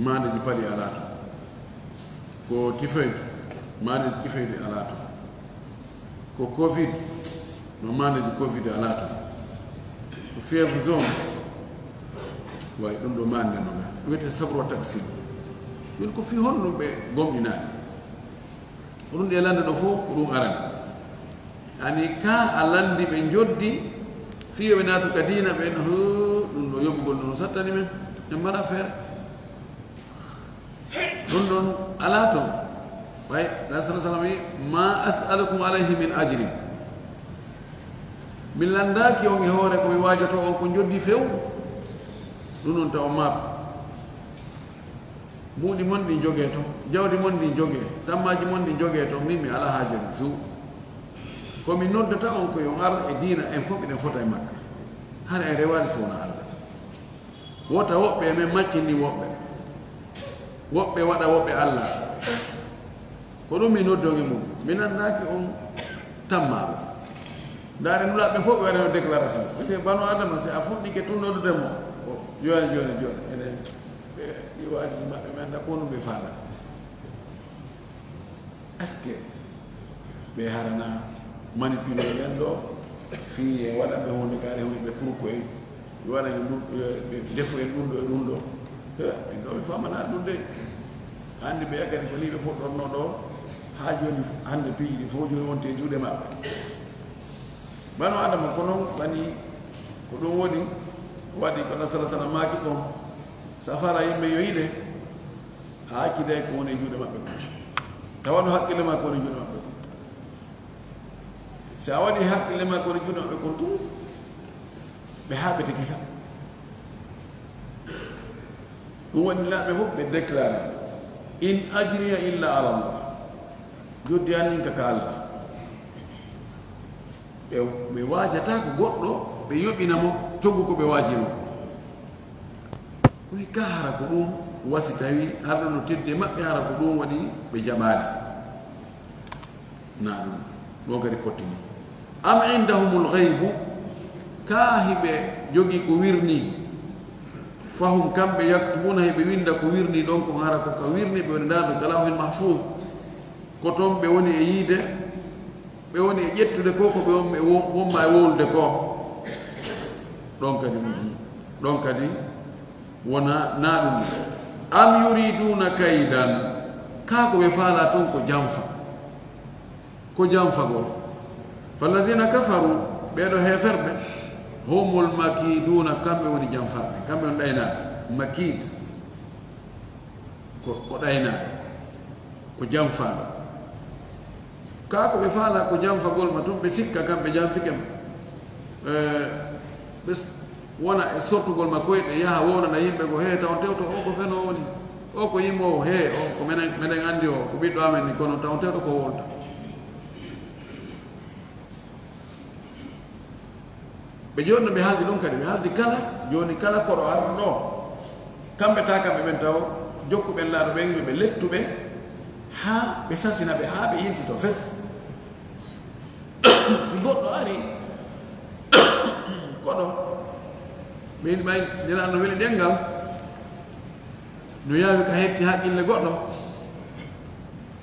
maandeji pali alaato ko typhoïde maandeji typhoïde alaato ko covid no maandeji covid alaato ko fièvre jaune way ɗum ɗo maande no wiyete sabro taksim joni ko fi honno ɓe gomɗinaani ko ɗum ɗi e lande ɗo fof ko ɗum arani ani ka a landi ɓe joddi fiyoɓe naatu ka diina ɓe no ɗum ɗo yoɓugol ɗo no sattani men en mbaɗa feere ɗum ɗon alaa toon way rasul sallam sallam wi ma as'alukum alayhi min ajri min lanndaki on e hoore komi waajoto on ko joddi few ɗum ɗon taw maaɓa muuɗi mon ɗi jogee to jawdi mon ɗi jogee tammaji mon ɗi jogee to min mi ala haajoni fuu komi noddata on ko yo ar e diina en fof eɗen fota e makka hara en rewaani so wona Allah wota woɓɓe e men maccindi woɓɓe waɗa woɓɓe Allah ko ɗum mi noddoge mum mi nanndaki on tammaaɓe ndaare nulaɓe fof ɓe waɗano déclaration parce que banu adama si a fuɗɗike tun noddude mo joni enen waɗi maɓɓe mi annda ko ɗum ɓe faala est ce que ɓe harana manipulé ɓen ɗo fii e waɗa ɓe hunde kaare ɓe kurko en ɓe waɗa ɓe defo en ɗum ɗo e ɗum ɗo ɓen ɗo ɓe famana ɗum de hannde ɓe yaggani ko ni ɓe foɗɗorno ɗo haa jooni hannde piiji ɗi fof jooni wonte juuɗe maɓɓe banu adama ko noon ɓani ko ɗum woni waɗi ko nasara sana maaki kon safara yimɓe yo yiɗe a hakkide ko woni e juuɗe maɓɓe ko tawa no haqqille ma ko woni juuɗe maɓɓe ko si a waɗi haqqille ma ko woni juuɗe maɓɓe kon tun ɓe haaɓete kisa ɗum waɗi laaɓe fof ɓe déclaré in ajriya illa ala Allah joddi anin ka Allah ɓe wajata ko goɗɗo ɓe yoɓinamo coggu ko ɓe wajino ko ka hara ko ɗum wasi tawi harɗo no tedde maɓɓe hara ko ɗum waɗi ɓe jaɓani na ɗum ɗo kadi pottini am indahumul ghaybu ka hiɓe jogii ko wirni fahum kamɓe yaktubuna heɓe winda ko wirni ɗon ko hara ko ka wirni ɓe woni ndaɗo kalawhil mahfud ko toon ɓe woni e yiide ɓe woni e ƴettude ko ko ɓe wonma e wowlude ko ɗon kadi wona na ɗum am yuriduna kaydan ka ko ɓe faala toon ko janfagol falladina kafaru ɓeɗo heferɓe humul makiduna kamɓe woni janfaɓe kamɓe on ɗaynaɓe makid ko ɗaynaɓe ko janfaɓe ka ko ɓe faala ko janfagol ma tun ɓe sikka kamɓe janfike ma ɓe wona e sortugol ma koyɗe yaha wonana yimɓe ko he taw tewto o ko feno woni o ko yimmowo he o ko meɗen anndi o ko ɓiɗɗo amen ni kono taw tewto ko wolta ɓe joni no ɓe haaldi ɗum kadi ɓe haaldi kala joni kala koɗo arɗo ɗo kamɓe ta kamɓe ɓen taw jokkuɓen laaɗo ɓen ɓe lettuɓe ha ɓe sasina ɓe ha ɓe yiltito fes si goɗɗo ari koɗo ɓe yiɗi ɓay nelaɗo no weli ɗengal no yawi ka hetti haqqille goɗɗo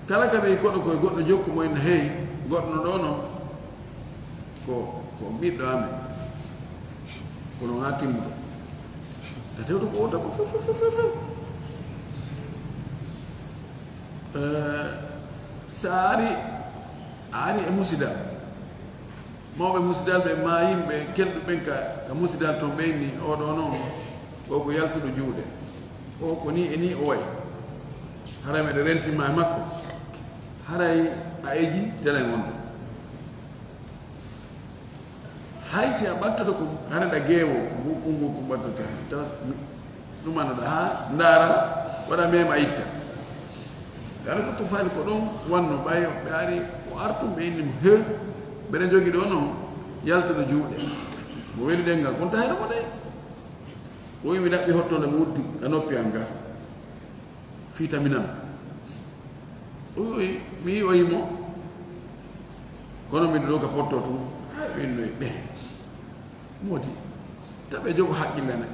kala ka ɓe koɗo koye goɗɗo jokku mo enne heeyi goɗɗo no ɗo no ko ɓiɗɗo amen kono wona timmuɗo ta tewto ko wota ko fof sa ari a ari e musidal mawɓe musidal ɓe ma yimɓe kelɗu ɓen ka musidal toon ɓeyni oɗo noon o ko yaltuɗo juuɗe o ko ni e ni o wayi haray meɗe rentima e makko haray a eji télé gonɗo hay si a ɓattoto ko haneɗa geewo ngu ko ɓattota taw ɗumanoɗa ha ndaara waɗa mema itta gara ko tufani ko ɗon wanno ɓayo ɓe ari o artum ɓe innimo he mbeɗen jogui ɗo noon yaltuɗo juuɗe mo weli ɗengal kon ta heɗomo ɗe o wi mi ɗaɓɓi hottode mo wuddi ka noppi an ga fitaminam o wi mi yi o yimo kono miɗo ɗo ka potto tum winnoy ɓe modi taɓe jogo haqqillene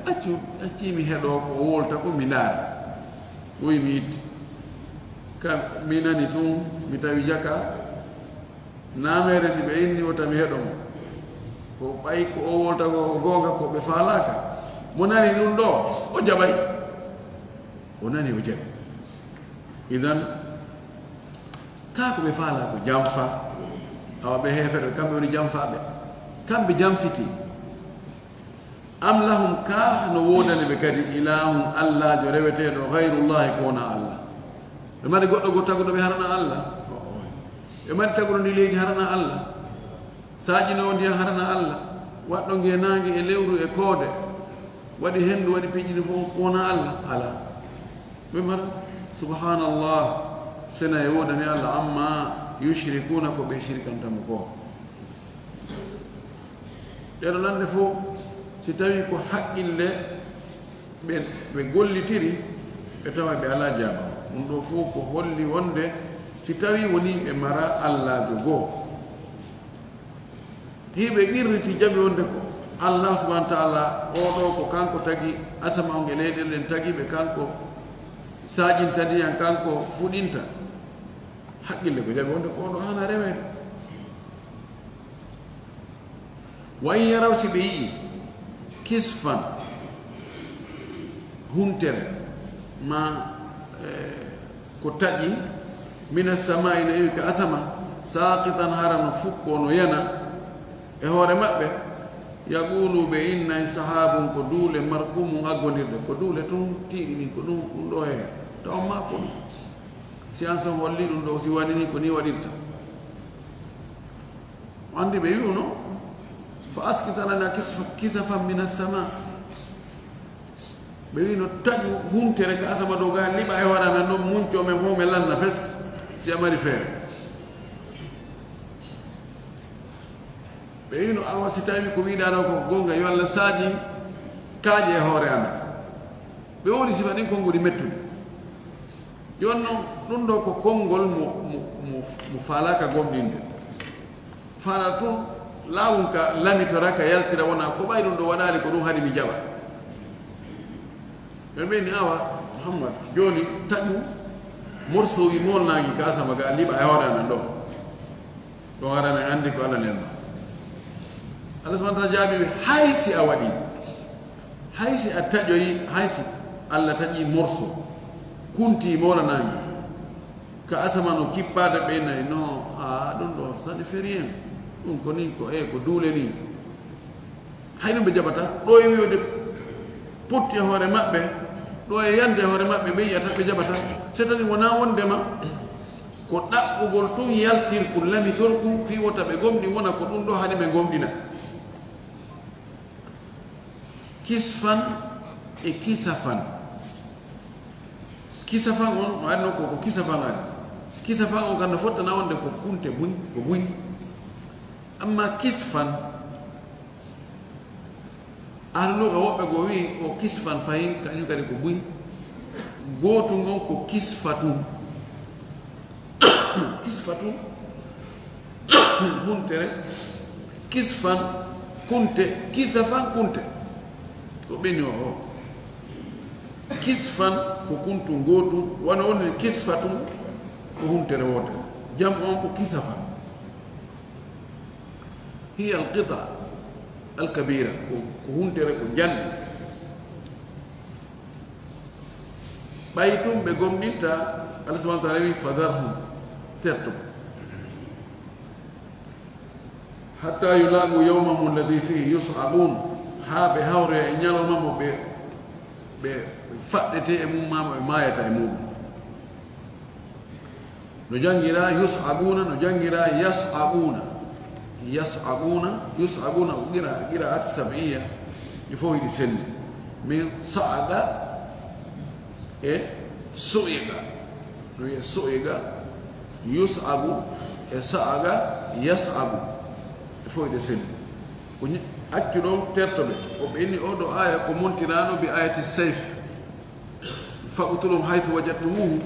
accimi heɗo ko o wolta ko mi ndaara o wi mi itti kam mi nani tun mi tawi jaka namere si ɓe inni o tami heɗomo ko ɓay ko o wolta ko gonga ko ɓe faalaka mo nani ɗum ɗo o jaɓay o nani o jaɓi idan ka ko ɓe faala ko janfa awa ɓe heefeɗo kamɓe woni janfaɓe kamɓe janfiti am lahum ka no wodani ɓe kadi ilahum allahjo reweteɗo gayrullahi ko wona allah ɓe mari goɗɗo go taguɗo ɓe harana allah ɓe mari taguɗo ndi leydi harana allah saƴinowo ndiyan harana allah waɗɗo ngenangue e lewru e koode waɗi hendu waɗi piƴƴini fof wona allah ala ɓe mara subhanallah sena e wodani allah amma yushrikuna ko ɓe shirkantamo ko ɗeɗo lande fof si tawi ko haqqille ɓe gollitiri ɓe tawa ɓe ala jaaba ɗum ɗo fof ko holli wonde si tawi woni ɓe mara allahjo goo hiɓe qirriti jaɓi wonde ko allah subahana taala oɗo ko kanko tagi asama on e leyɗel en tagiɓe kanko saƴintaniyan kanko fuɗinta haqqille ko jaɓi wonde ko oɗo hana remede wayi yaraw si ɓe yii kisfan huntere ma ko taƴi mina samai no iwi ka asama saqitan hara no fukko no yana e hoore maɓɓe yaquluɓe innay sahabum ko duule markumum aggodirɗe ko duule tun tiiɗi ni ko ɗum ɗo he taw ma ko ɗum science on holli ɗum ɗo si waɗi ni ko ni waɗirta andi ɓe wiuno fa askitanana kisafan min assama ɓe wi no taƴu huntere ka asama dow ga liɓa e hoore amen noon munco men fof men lanna fes si a mari feere ɓe wi no awa si tawi ko wiɗano ko gonga yo Allah saaji kaaƴe e hoore amen ɓe woni sifa ɗin konngol ɗi mettude joni noon ɗum ɗo ko konngol mo faalaka gomɗinde faala tun laawum ka lamitora ka yaltira wona ko ɓay ɗum ɗo waɗali ko ɗum haɗi mi jaɓa ɓen ɓeyni awa Muhammad joni taƴu morsowi molnagi ka asama ga liɓa e hoore amen ɗo ɗo waɗa men andi ko Allah nenno Allah subahana taala jaabi haysi a waɗi haysi a taƴoyi haysi Allah taƴi morso kunti molanagi ka asama no kippade ɓeynayi no a ɗum ɗo ça ne fait rien ɗum ko ni ko ko duule ni hay ɗum ɓe jaɓata ɗo e wiwde potti e hoore maɓɓe ɗo e yande e hoore maɓɓe ɓe yiyata ɓe jaɓata c'est à dire wona wondema ko ɗaɓɓugol tun yaltir ko lamitor kum fi wota ɓe gomɗi wona ko ɗum ɗo haɗi ɓe gomɗina kisfan e kisafan kisafan on no adno ko kisafan ani kisafan on kanda fottana wonde ko kunte buñ ko buñ amma kisfan ahluga woɓɓe go wi o kisfan fayin kañum kadi ko buñ gootu ngon ko kisfatun kisfatun huntere kisfan kunte kisafan kunte ko ɓeni o kisfan ko kuntu gootu wona wonde kisfatun ko huntere wotere jam on ko kisafan hiya alqita alkabira ko huntere ko jande ɓay tum ɓe gomɗinta Allah subahana taala wi fadarhum tertum hatta yulagu yawmahum alladi fihi yus'abun ha ɓe hawre e ñalawmamo ɓe faɗɗete e mum mama ɓe mayata e muɗum no jangira yus'abuna no jangira yas'abuna yus'abuna ko gira ati sab'iyya ɗi fof yiɗi sendi min sa'aga e su'iga no wiye su'iga yus'abu e sa'aga yas'abu ɗi fof yiɗi sendi ko accu ɗo tertoɓe o ɓe inni oɗo aya ko montirano bi ayati sayf faqtulum haythu wajadtumuhu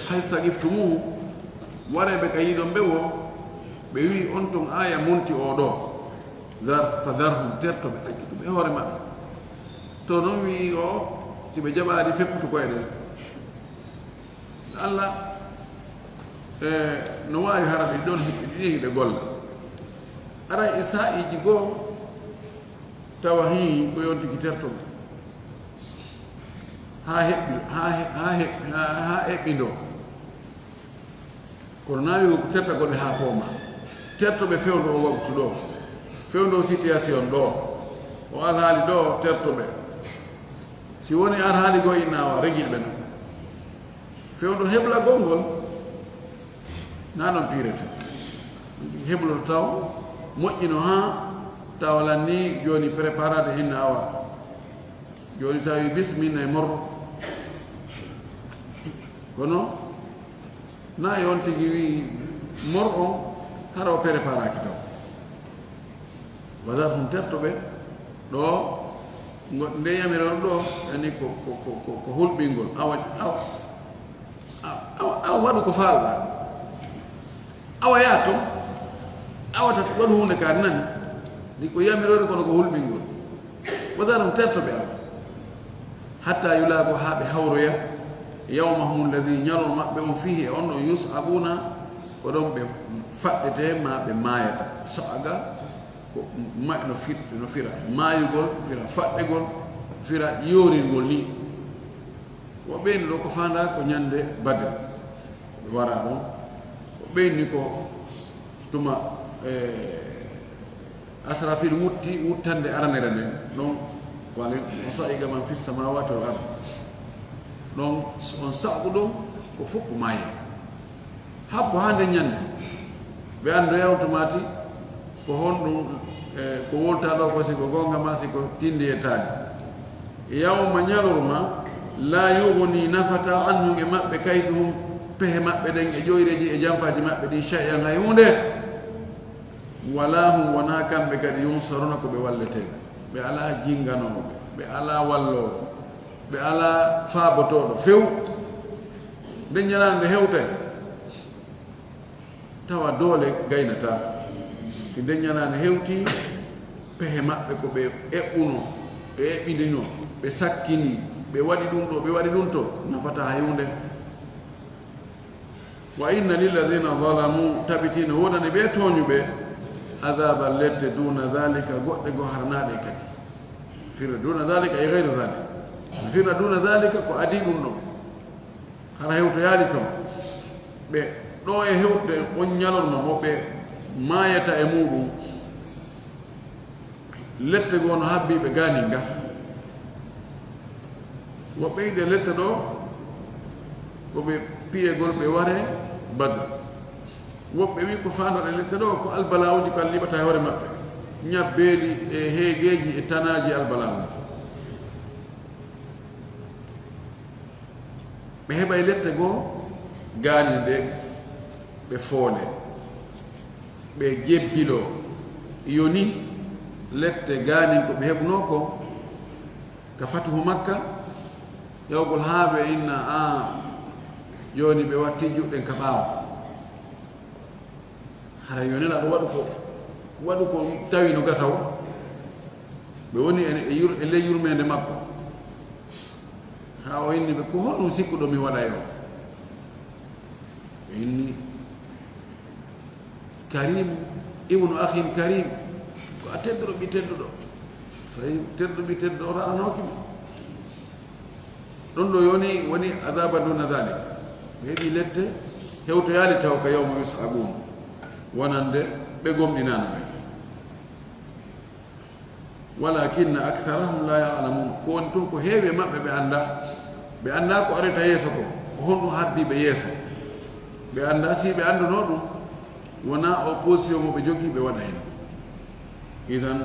haythu saqiftumuhu wareɓe ka yiɗon ɓe wo ɓe wi on ton aya monti oɗo fadarhum tertoɓe accituɓe e hoore maɓɓe to noon wi o si ɓe jaɓaadi fepputu koye ɗen Allah no wawi haraɓe ɗon ɗiɗi ɓe golla ara e sa'iji goo tawa hi ko yontiki tertoɓe ha heɓɓi ndo kono nawi ko tertagoɓe ha pooma tertoɓe fewndo o waktu ɗo fewndo situation ɗo o alhaali ɗo tertoɓe si woni alhaali go innawa reguiɗɓe no fewndo heɓla gongol na noon pirete heɓloto taw moƴƴino ha tawalan ni joni préparade hinno awa joni sa wi bisminna e morro kono na yon tigi wi mor on hara o préparaki taw wadar hum tertoɓe ɗo nde yamiron ɗo ani ko hulɓingol awa waɗu ko falɗa awa yaa to awata waɗu hunde ka nani ni ko yamirode kono ko hulɓingol wadar hum tertoɓe awa hatta yulago ha ɓe hawroya yawmahum alladi ñalo maɓɓe on fihi on ɗo yus'abuna ko ɗon ɓe faɗɗete ma ɓe maayata sa'aga ko no fira maayugol fira faɗɗegol fira yoringol ni wo ɓeyni ɗo ko fanda ko ñande badre ɓe wara ɗon o ɓeyni ko tuma asrafil wuttande aranere nden ɗon wala on sa'iga man fi samawati wal ard ɗon on saɓu ɗum ko fof ko maayi habbo hande ñande ɓe anndu yawtumati ko honɗum ko wolta ɗo ko siko gonga ma siko tindi e taali yawma ñalorma la yughni nafata anhum e maɓɓe kayduhum pehe maɓɓe ɗen e ƴoyreji e janfaji maɓɓe ɗi shay'an hay hunde wala hum wona kamɓe kadi yunsaruna ko ɓe walleteɓe ɓe ala jinganoɓe ɓe ala walloɓe ɓe ala faabotoɗo few nden ñalande nde hewte tawa doole gaynata si nden ñalande hewti pehe maɓɓe ko ɓe eɓɓuno ɓe eɓɓidino ɓe sakkini ɓe waɗi ɗum ɗo ɓe waɗi ɗum to nafata hay hunde wa inna lilladina zalamu tabitino wonani ɓe toñuɓe adaba lette duna dhalika goɗɗe go harnaɗe kadi firna duna dhalika e gayre dhalik firna duna dhalika ko adi ɗum ɗo hara hewtoyaali toon ɓe ɗo e hewde on ñalorma mo ɓe mayata e muɗum lette goo no habbiɓe gani nga woɓɓe yiɗe lette ɗo koɓe piyegol ɓe ware badre woɓɓe wi ko fandoɗe lette ɗo ko albalawuji ko Allah liɓata e hoore maɓɓe ñabbeeli e heegeji e tanaji albalawuji ɓe heɓa e lette goo gaani nde ɓe foole ɓe jebbilo yoni lette gaani ko ɓe heɓuno ko ka fatuhu makka yawgol haaɓe inna joni ɓe watti juɗɗen ka ɓaawo hara yonela ɗo waɗu ko tawi no gasaw ɓe woni e ley yurmede makko ha o inni ɓe ko holɗum sikkuɗo mi waɗa yo ɓe inni karim ibnu akhin karim ko a tedduɗo ɓi tedduɗo tawi tedduɗo ɓi tedduɗo o raɗanokimo ɗon ɗo yoni woni adaba duna dhalik ɓe heɓi lette hewtoyaali taw ka yawma yusabun wonande ɓe gomɗinano ɓe walakinna aktharahum la yalamun ko woni toon ko heewi e maɓɓe ɓe annda ko areta yeeso ko honɗum haddiɓe yeeso ɓe annda si ɓe annduno ɗum wona opposition mo ɓe jogii ɓe waɗa hen idan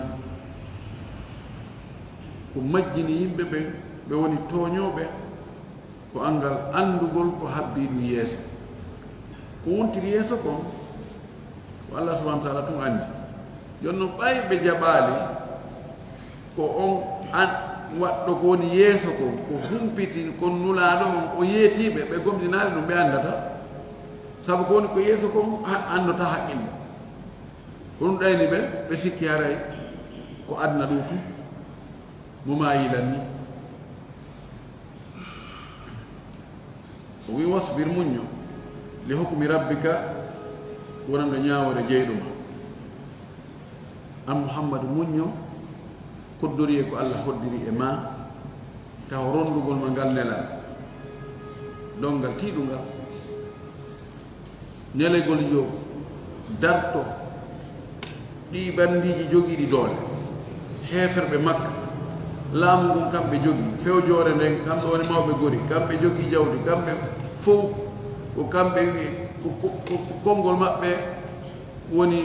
ko majjini yimɓe ɓe woni tooñoɓe ko angal andugol ko habbi ɗum yeeso ko wontiri yeeso kon ko Allah subhanahu wa ta'ala tun andi jonno ɓayɓe jaɓaali ko on waɗɗo ko woni yeeso ko humpiti kon nulaaɗo on o yeetiiɓe ɓe gomdinaali ɗum ɓe anndata sabu ko woni ko yeeso kon anndota haqqille ko ɗum ɗayni ɓe sikki haray ko adna ɗum tun mo maayilan ni o wi wasbir muñño li hukmi rabbika wonande ñaawore jeyɗuma an muhammadu muñño koddori e ko Allah hoddiri e ma taw rondugol ma ngal nelal dongal tiiɗungal nelegol yo darto ɗi bandiji jogiiɗi doole heeferɓe makka laamu ngun kamɓe jogii fewjoore nden kamɓe woni mawɓe gori kamɓe jogii jawdi kamɓe fof ko kamɓe ko konngol maɓɓe woni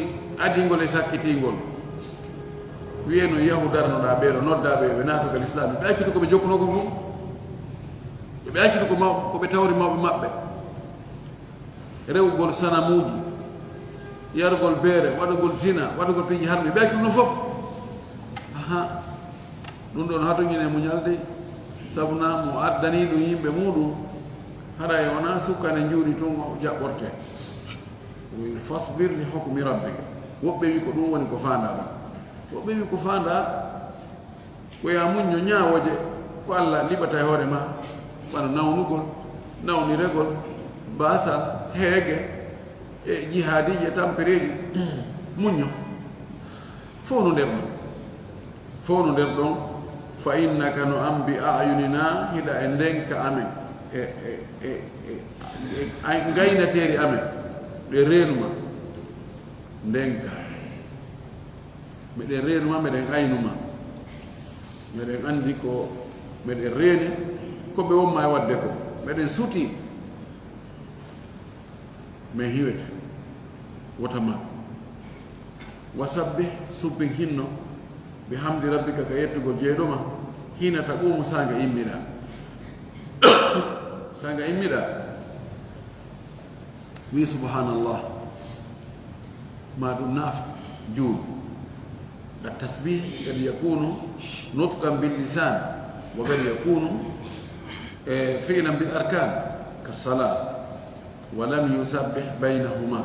adingol e sakkitingol wiyeno yahu darnoɗa ɓeeɗo noddaɓe ɓe naatoka l'islam ɓe accito koɓe jokkuno ko fof ɓe accito koɓe tawri mawɓe maɓɓe rewgol sanamuji yargol beere waɗugol zina waɗugol piiji harmi ɓe accituno fof aha ɗum ɗon hatoñine muñalde sabu na mo addani ɗum yimɓe muɗum haɗa e wona sukkane juuri tun o jaɓɓorte fasbir li hukmi rabbika woɓɓe wi ko ɗum woni ko faandaɗo woɓɓe wi ko faanda koya muñño ñaawoje ko Allah liɓata e hoore ma ɓano nawnugol nawniregol basal heege e jihadiji e tampereji muñño fof no nder ɗon fof no nder ɗon fa innaka no an bi ayunina hiɗa e ndenka amen gaynateeri amen ɗe reenuma ndenka meɗen reenuma meɗen aynuma meɗen anndi ko meɗen reeni ko ɓe wonma e wadde ko meɗen suti min hiwete wotama wasabbih subbin hinno bi hamdi rabbika ka yettugol jeeɗoma hina taqumu sanga immida sanga immida wi subhanallah ما دون نافع جود التسبيح قد يكون نطقا باللسان وقد يكون فعلا بالأركان كالصلاة ولم يسبح بينهما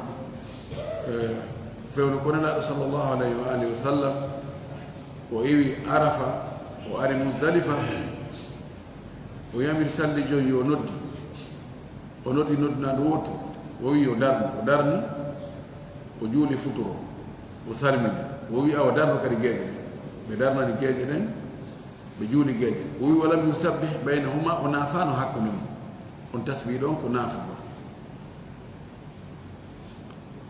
فيقول الله صلى الله عليه وآله وسلم وإيوي عرفة وأري مزدلفة ويامر سلي جو يونود ندنا دوت ويو ودرني وجولي فترو وسالمي وي او دارو كاري جيجي بدارنا دي جيجي دين بجولي جيجي وي ولم يسبح بينهما ونافانو حقنم on tasbih don ko nafa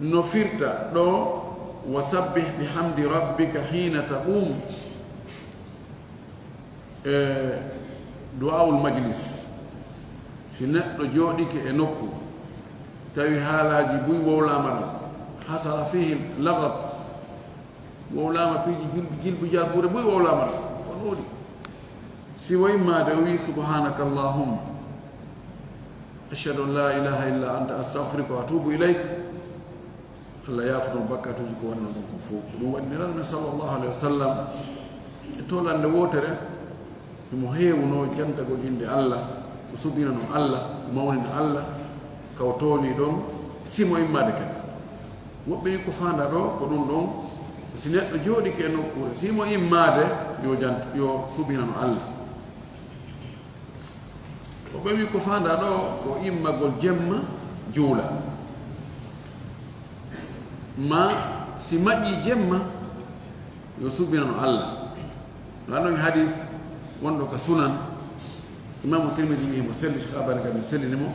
no firta do wasabbih bihamdi rabbika hina taqum du'a al majlis sinna do jodike e nokku tawi halaji buy wowlamano حصل فيه لغط وولama فيه جلب جابور بوي وولama ونودي سوى ما دوي سبحانك اللهم أشهد أن لا إله إلا أنت أستغفرك وأتوب إليك الله يغفر بكاته جكو أنه فوق وأن صلى الله عليه وسلم تولى أن ووتر مهي ونو جنت جند الله وسبحانه الله مولد الله كوتولي دون سيمو إما دكان woɓɓe ko fanda ɗo ko ɗum ɗon si neɗɗo jooɗi ke nokkure simo immade yo subinano Allah o ɓewi ko fanda ɗo ko immagol jemma juula ma si maƴƴi jemma yo subinano Allah lanɗon hadith wonɗo ka sunan imamu tirmidi wi mo selli cheikh abane kadi sellinimo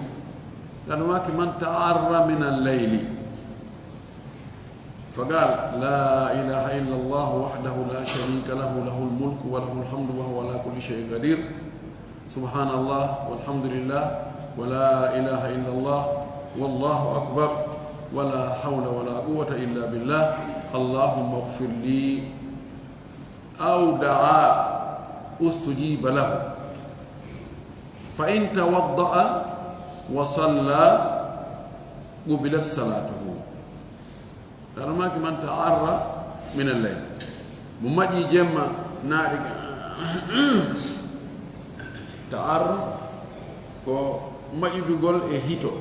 lano waki man ta'arra min al-layli فقال لا إله إلا الله وحده لا شريك له له الملك وله الحمد وهو على كل شيء قدير سبحان الله والحمد لله ولا إله إلا الله والله أكبر ولا حول ولا قوة إلا بالله اللهم اغفر لي أو دعا استجيب له فإن توضأ وصلى قبلت صلاته لأنه ما كمان تعرى من الليل ممجي جمع نارك تعرى كو مجي بيقول هيتو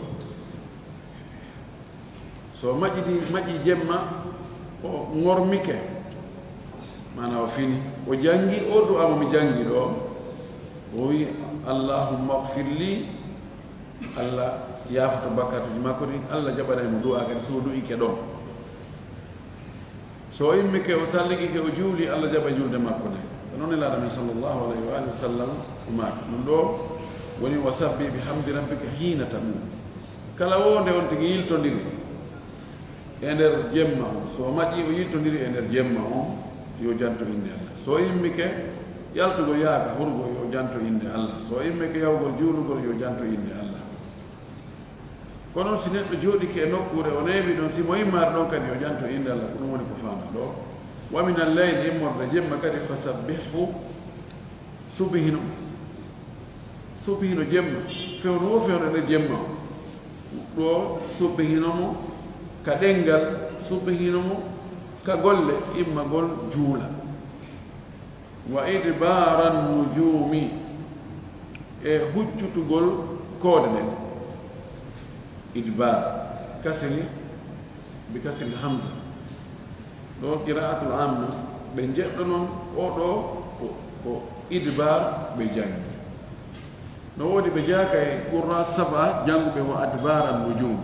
so maji jemma o ngormike mana o fini o jangi o do am mi jangi do o wi allahumma ighfir li alla yafto bakatu makori alla jabana mo do aga so do ike don so immike o salligi ke o juuli alla jaba julde makko ne non la nabi sallallahu alaihi wa alihi wasallam uma non do woni wasabbi bihamdi rabbika hina tamu kala wonde on tigi yiltondiri ender jemma so maji o yiltondiri ender jemma on yo janto inde Allah so immike yaltugo yaaka hurgo yo janto inde Allah so immike yawgol juulugol yo janto inde Allah kono si neɗɗo jooɗi ke nokkure o neewi ɗon si mo immar ɗon kadi yo janto inde Allah ko ɗum woni ko faama ɗo wa min alleyli immorde jemma kadi fasabbihu subhino jemma fewno wo fewno nde jemma ɗo subbihinomo ka ɗengal subbihinomo ka golle immagol juula wa idbaran nujumi e huccutugol koode nden idbar kasri bi kasri hamza do qira'atul amma be jeddo non o do ko idbar be jangi no wodi be jaka e qurra saba jangu be wa adbaran nujum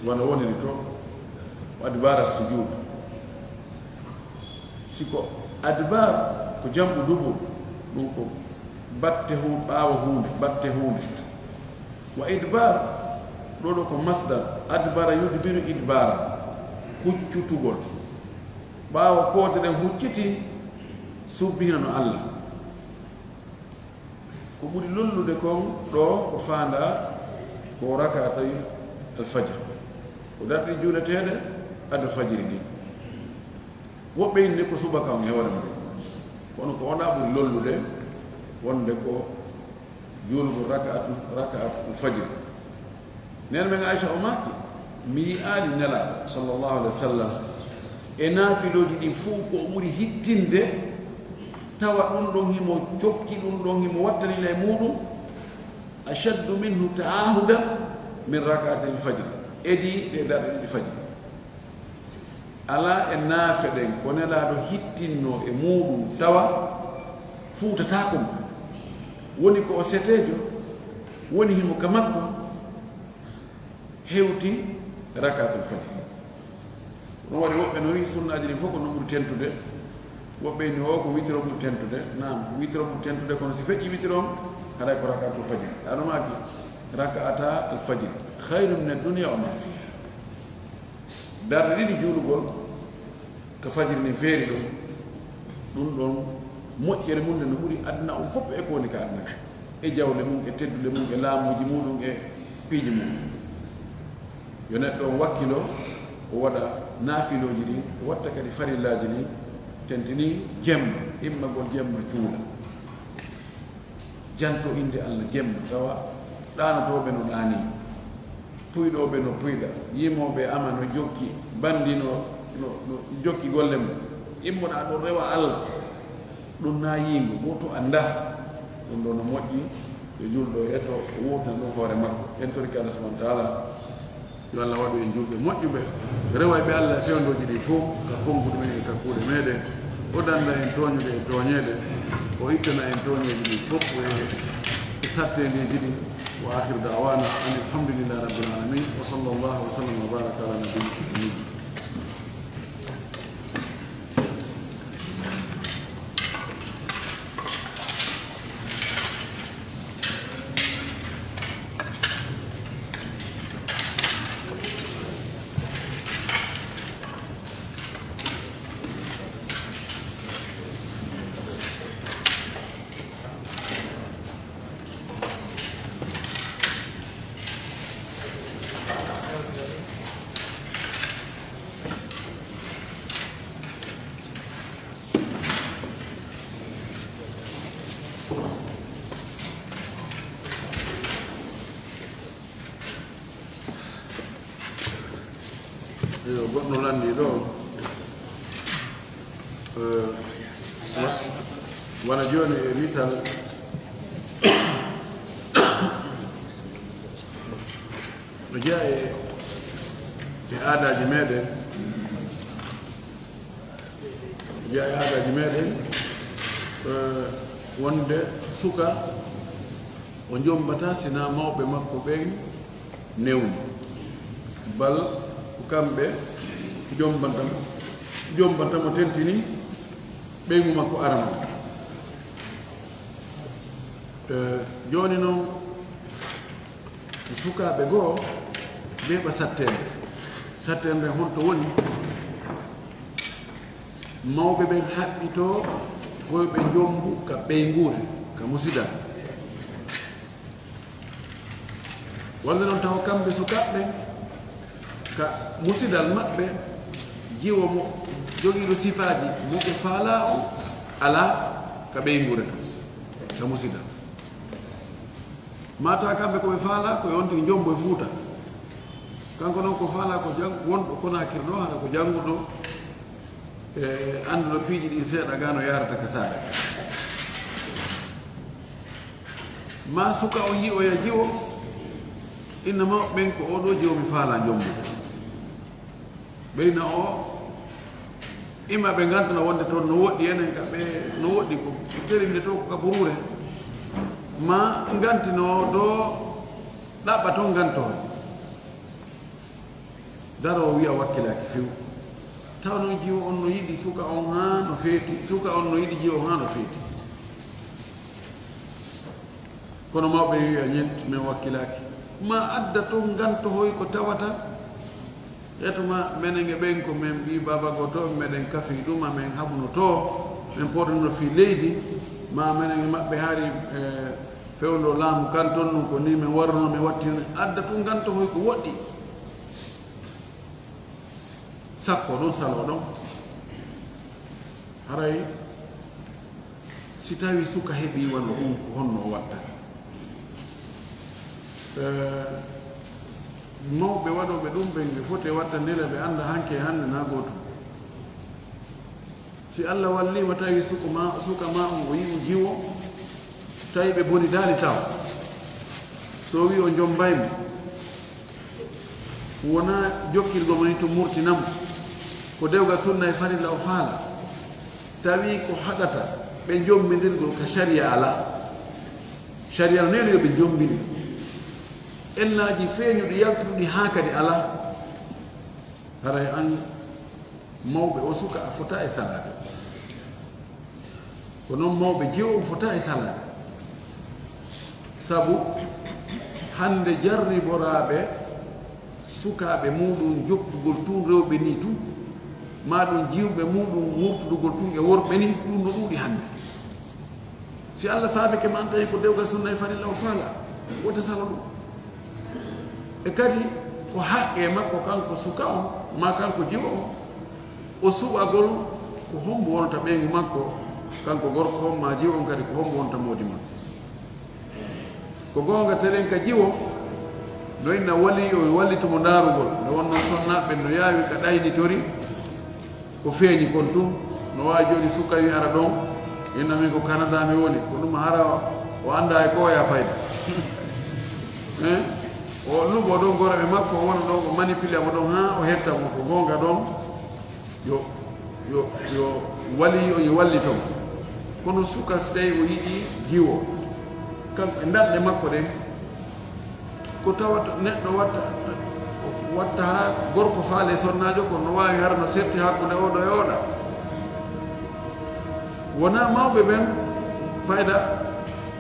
wala woni to adbar as-sujud siko adbar ko jambu dubu dum ko batte hu bawo hunde batte hunde wa idbar ɗoɗo ko masdar adbara yudbiru idbara huccutugol ɓaawa koode ɗen hucciti subbina no Allah ko ɓuri lollude kon ɗo ko faanda ko rakatay alfajr ko darɗi juuleteɗe adda fajiri ɗi woɓɓe inni ko subaka on hewre mum kono ko wona ɓuri lollude wonde ko julgo raka'atul fajr nen men Aisha o maki mi ali nela sallallahu alaihi wasallam e nafiloji ɗi fuu ko o ɓuri hittinde tawa ɗum ɗon himo jokki ɗum ɗon himo wattanila e muɗum ashaddu minhu ta'ahudan min raka'atil fajr edi ɗe darɗe ɗiɗi fajr ala e naafe ɗen ko nelaɗo hittinno e muɗum tawa fuutatako mo woni ko o setejo woni himo ka makko hewti rakatul fajr ɗum waɗi woɓɓe no wi sunnaji ɗi fof ko no ɓuri tentude woɓɓe ni o ko witiro ɓuri tentude nam witiro ɓuri tentude kono si feƴƴi witirom haɗay ko rakatul fajr aɗa maki raka'ata al fajr khayru min ad-dunya wa ma fiha darɗe ɗiɗi juulugol ko fajiri ni feeri ɗum ɗum ɗon moƴƴere mum nde no ɓuri aduna on fof e ko woni ka aduna ka e jawle mum e teddude mum e laamuji muɗum e piiji mum yo neɗɗo on wakkilo o waɗa naafiloji ɗi o watta kadi farillaji ɗi tentini jemma immagol jemma cuuɗa janto inde Allah jemma tawa ɗanotoɓe no ɗaani puyɗoɓe no puyɗa yimoɓe ama no jokki bandi no jokki golle mum immoɗa ɗo rewa Allah ɗum na yingo goto anda ɗum ɗo no moƴƴi yo julɗo eto o wurtan ɗum hoore makko en toriki Allah subhanahu wa ta'ala yo Allah waɗu en julɓe moƴƴuɓe rewayɓe Allah e fewndoji ɗi fof ka konkuɗe men e kakkuɗe meɗen o danda en toñuɗe e toñede o ittana en toñeji ɗi fof e sattedeji ɗi wa akhiru da'wana an alhamdulillahi rabbil alamin wa sallallahu wa sallam wa baraka ala nabiyyina Muhammad. goɗɗo landi ɗo wona joni e misal no jeeya e aadaji meɗen jeeya e aadaji meɗen wonde suka o jombata sina mawɓe makko ɓen newni bal ko kamɓe jombantamo tentini ɓeygu makko arano joni noon sukaɓe goo ɓeɓa sattende honto woni mawɓe ɓen haɓɓito koyeɓe jombu ka ɓeygure ka musidal walla noon taw kamɓe sukaɓɓe ka musidal maɓɓe jiwo mo jogiiɗo sifaji moɓe faala o ala ka ɓeygure ka musidal mata kamɓe koɓe faala koye on tigi jombo e Fuuta kanko noon ko faala ko wonɗo Konakiri ɗo haɗa ko jannguɗo e annduɗo piiji ɗi seeɗa ga no yarata ka saare ma suka o yi'oya jiwo inna mawɓe ɓen ko oɗo jiwo mi faala jombude ɓeyna o ima ɓe gantana wonde toon no woɗɗi enen kamɓe no woɗɗi ko terinde to ko kaburure ma gantino ɗo ɗaɓɓa toon gantoe daro wiya wakkilaki few taw no jiwo on no yiɗi suka on ha no feeti suka on no yiɗi jiwo ha no feeti kono mawɓe wiya ñent min wakkilaki ma adda toon gantohoy ko tawata etuma menen e ɓen ko min ɓi babago to meɗen kafi ɗum amen haɓuno to min poɗuno fi leydi ma menen e maɓɓe haari fewndo laamu kanton ɗum ko ni min warno mi wattino adda tun gantohoy ko woɗɗi sakko ɗon salo ɗon haray si tawi suka heɓi wano ɗum ko honno o watta mawɓe waɗoɓe ɗum ɓe foti watta ndela ɓe anda hanke hande na goto si Allah wallima tawi suka ma on o yi o jiwo tawi ɓe boni daali taw so wi o jombaymo wona jokkirgo moni to murtinamo ko dewgal sunna e farilla o faala tawi ko haɗata ɓe jombidirgol ka sharia ala sharia no neno yo ɓe jombini ellaji feeñuɗi yaltuɗi ha kadi ala haray an mawɓe o suka a fota e salade ko noon mawɓe jiwo fota e salade sabu hande jarriboraɓe sukaɓe muɗum jokkugol tun rewɓe ni tun ma ɗum jiwɓe muɗum wurtudugol tun e worɓe ni ɗum no ɗuuɗi hande si Allah faabike ma an tawi ko dewgal sunna e farilla o faala wota sala ɗum e kadi ko haqqe makko kanko suka on ma kanko jiwa on o suɓagol ko hombo wonta ɓeygu makko kanko gorko ma jiwa on kadi ko hombo wonta moodi makko ko gonga teren ka jiwo no inna wali o wallitomo ndaarugol nde wonno sonnaɓe no yaawi ka ɗaynitori ko feeñi kon tun no wawi joni suka wi ara ɗon inna min ko Canada mi woni ko ɗum hara o anda e koya fayda o lugo ɗon goraɓe makko o wona ɗon o manipulé mo ɗon ha o hetta mo ko gonga ɗon yo wali o yo wallitomo kono suka so tawi o yiɗi jiwo kanko e darɗe makko ɗen ko tawata neɗɗo watta ha gorko faale sonnajo ko no wawi har no serti hakkude oɗo e oɗa wona mawɓe ɓen fayda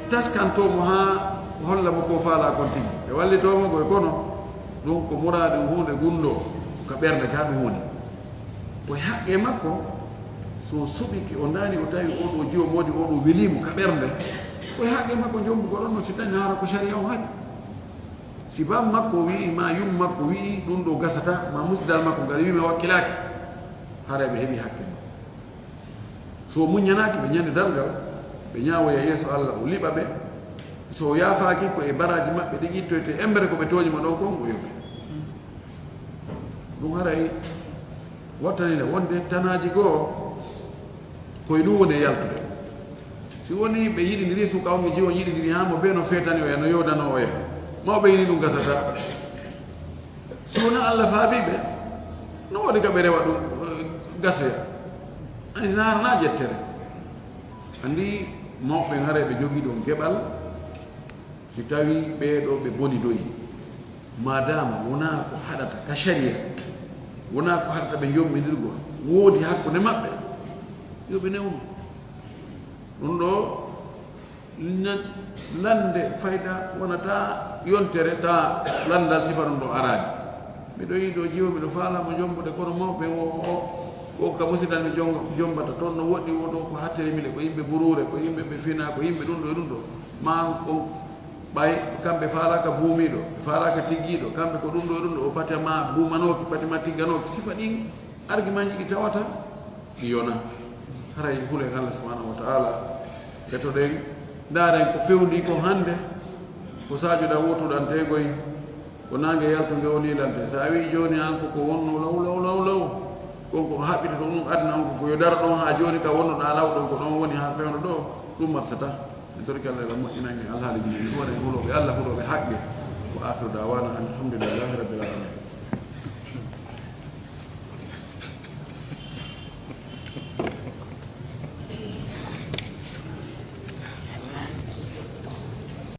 taskantomo ha holla mo ko faala kon tigi ɓe wallitomo koye kono ɗum ko murade hunde gundo ko ɓerde ka ɗum woni koye haqqe makko so suɓiki o daani o tawi oɗo jiwo modi oɗo welimo ka ɓerde koye haqqe makko jombugo ɗon no si dañi hara ko sharia o haɗi si bam makko wi ma yum makko wi ɗum ɗo gasata ma musidal makko ngari wimi wakkilaki hara ɓe heeɓi hakke ma so muñanaki ɓe ñande dargal ɓe ñawoya yeeso Allah o liɓa ɓe so yaafaki ko e baraji maɓɓe ɗi ittoyte embere ko ɓe toñima ɗon kon o yoɓe ɗum haray wattanile wonde tanaji goo koye ɗum woni e yaltude si woni ɓe yiɗidiri suka on ɓe jiwo yiɗidiri ha mo ɓe no fetani o ya no yodano o ya mawɓe yini ɗum gasata so wona Allah faabiɓe no waɗi ka ɓe rewa ɗum gasoya ani narana jettere andi mawɓe ngare ɓe jogui ɗon geɓal si tawi ɓeɗo ɓe boni doyi madama wona ko haɗata ka sharia wona ko haɗata ɓe jommidirgol woodi hakkude maɓɓe yoɓe newnu ɗum ɗo lande fayda wonata yontere ta landal sifa ɗum ɗo arani miɗo yiiɗo jiwo miɗo faalamo jombude kono mawɓe o ka musidal mi jombata toon no woɗɗi oɗo ko hattere mine ko yimɓe burure ko yimɓe ɓe fina ko yimɓe ɗum ɗo e ɗum ɗo ma o ɓay kamɓe faalaka buumiɗo ɓe faalaka tiggiɗo kamɓe ko ɗum ɗo e ɗum ɗo o patema buumanoki patema tigganoki sifa ɗin argument ji ɗi tawata ɗi yona haray hulen Allah subhanahu wa ta'ala etoɗen ndaren ko fewndi ko hande ko sajuɗa wotuɗan tegoy ko nangue yaltu nge o lilante sa wi joni an koko wonno law konko haɓɓita to ɗum adna on ko yo dara ɗon ha joni ka wonnoɗa law ɗon ko ɗon woni ha fewno ɗo ɗum marsata mi torki Allah la moƴƴinange alhaali ji ɗi huwaɗen huloɓe Allah huloɓe haqqe wa akhiru dawana alhamdulillahi rabbil alamin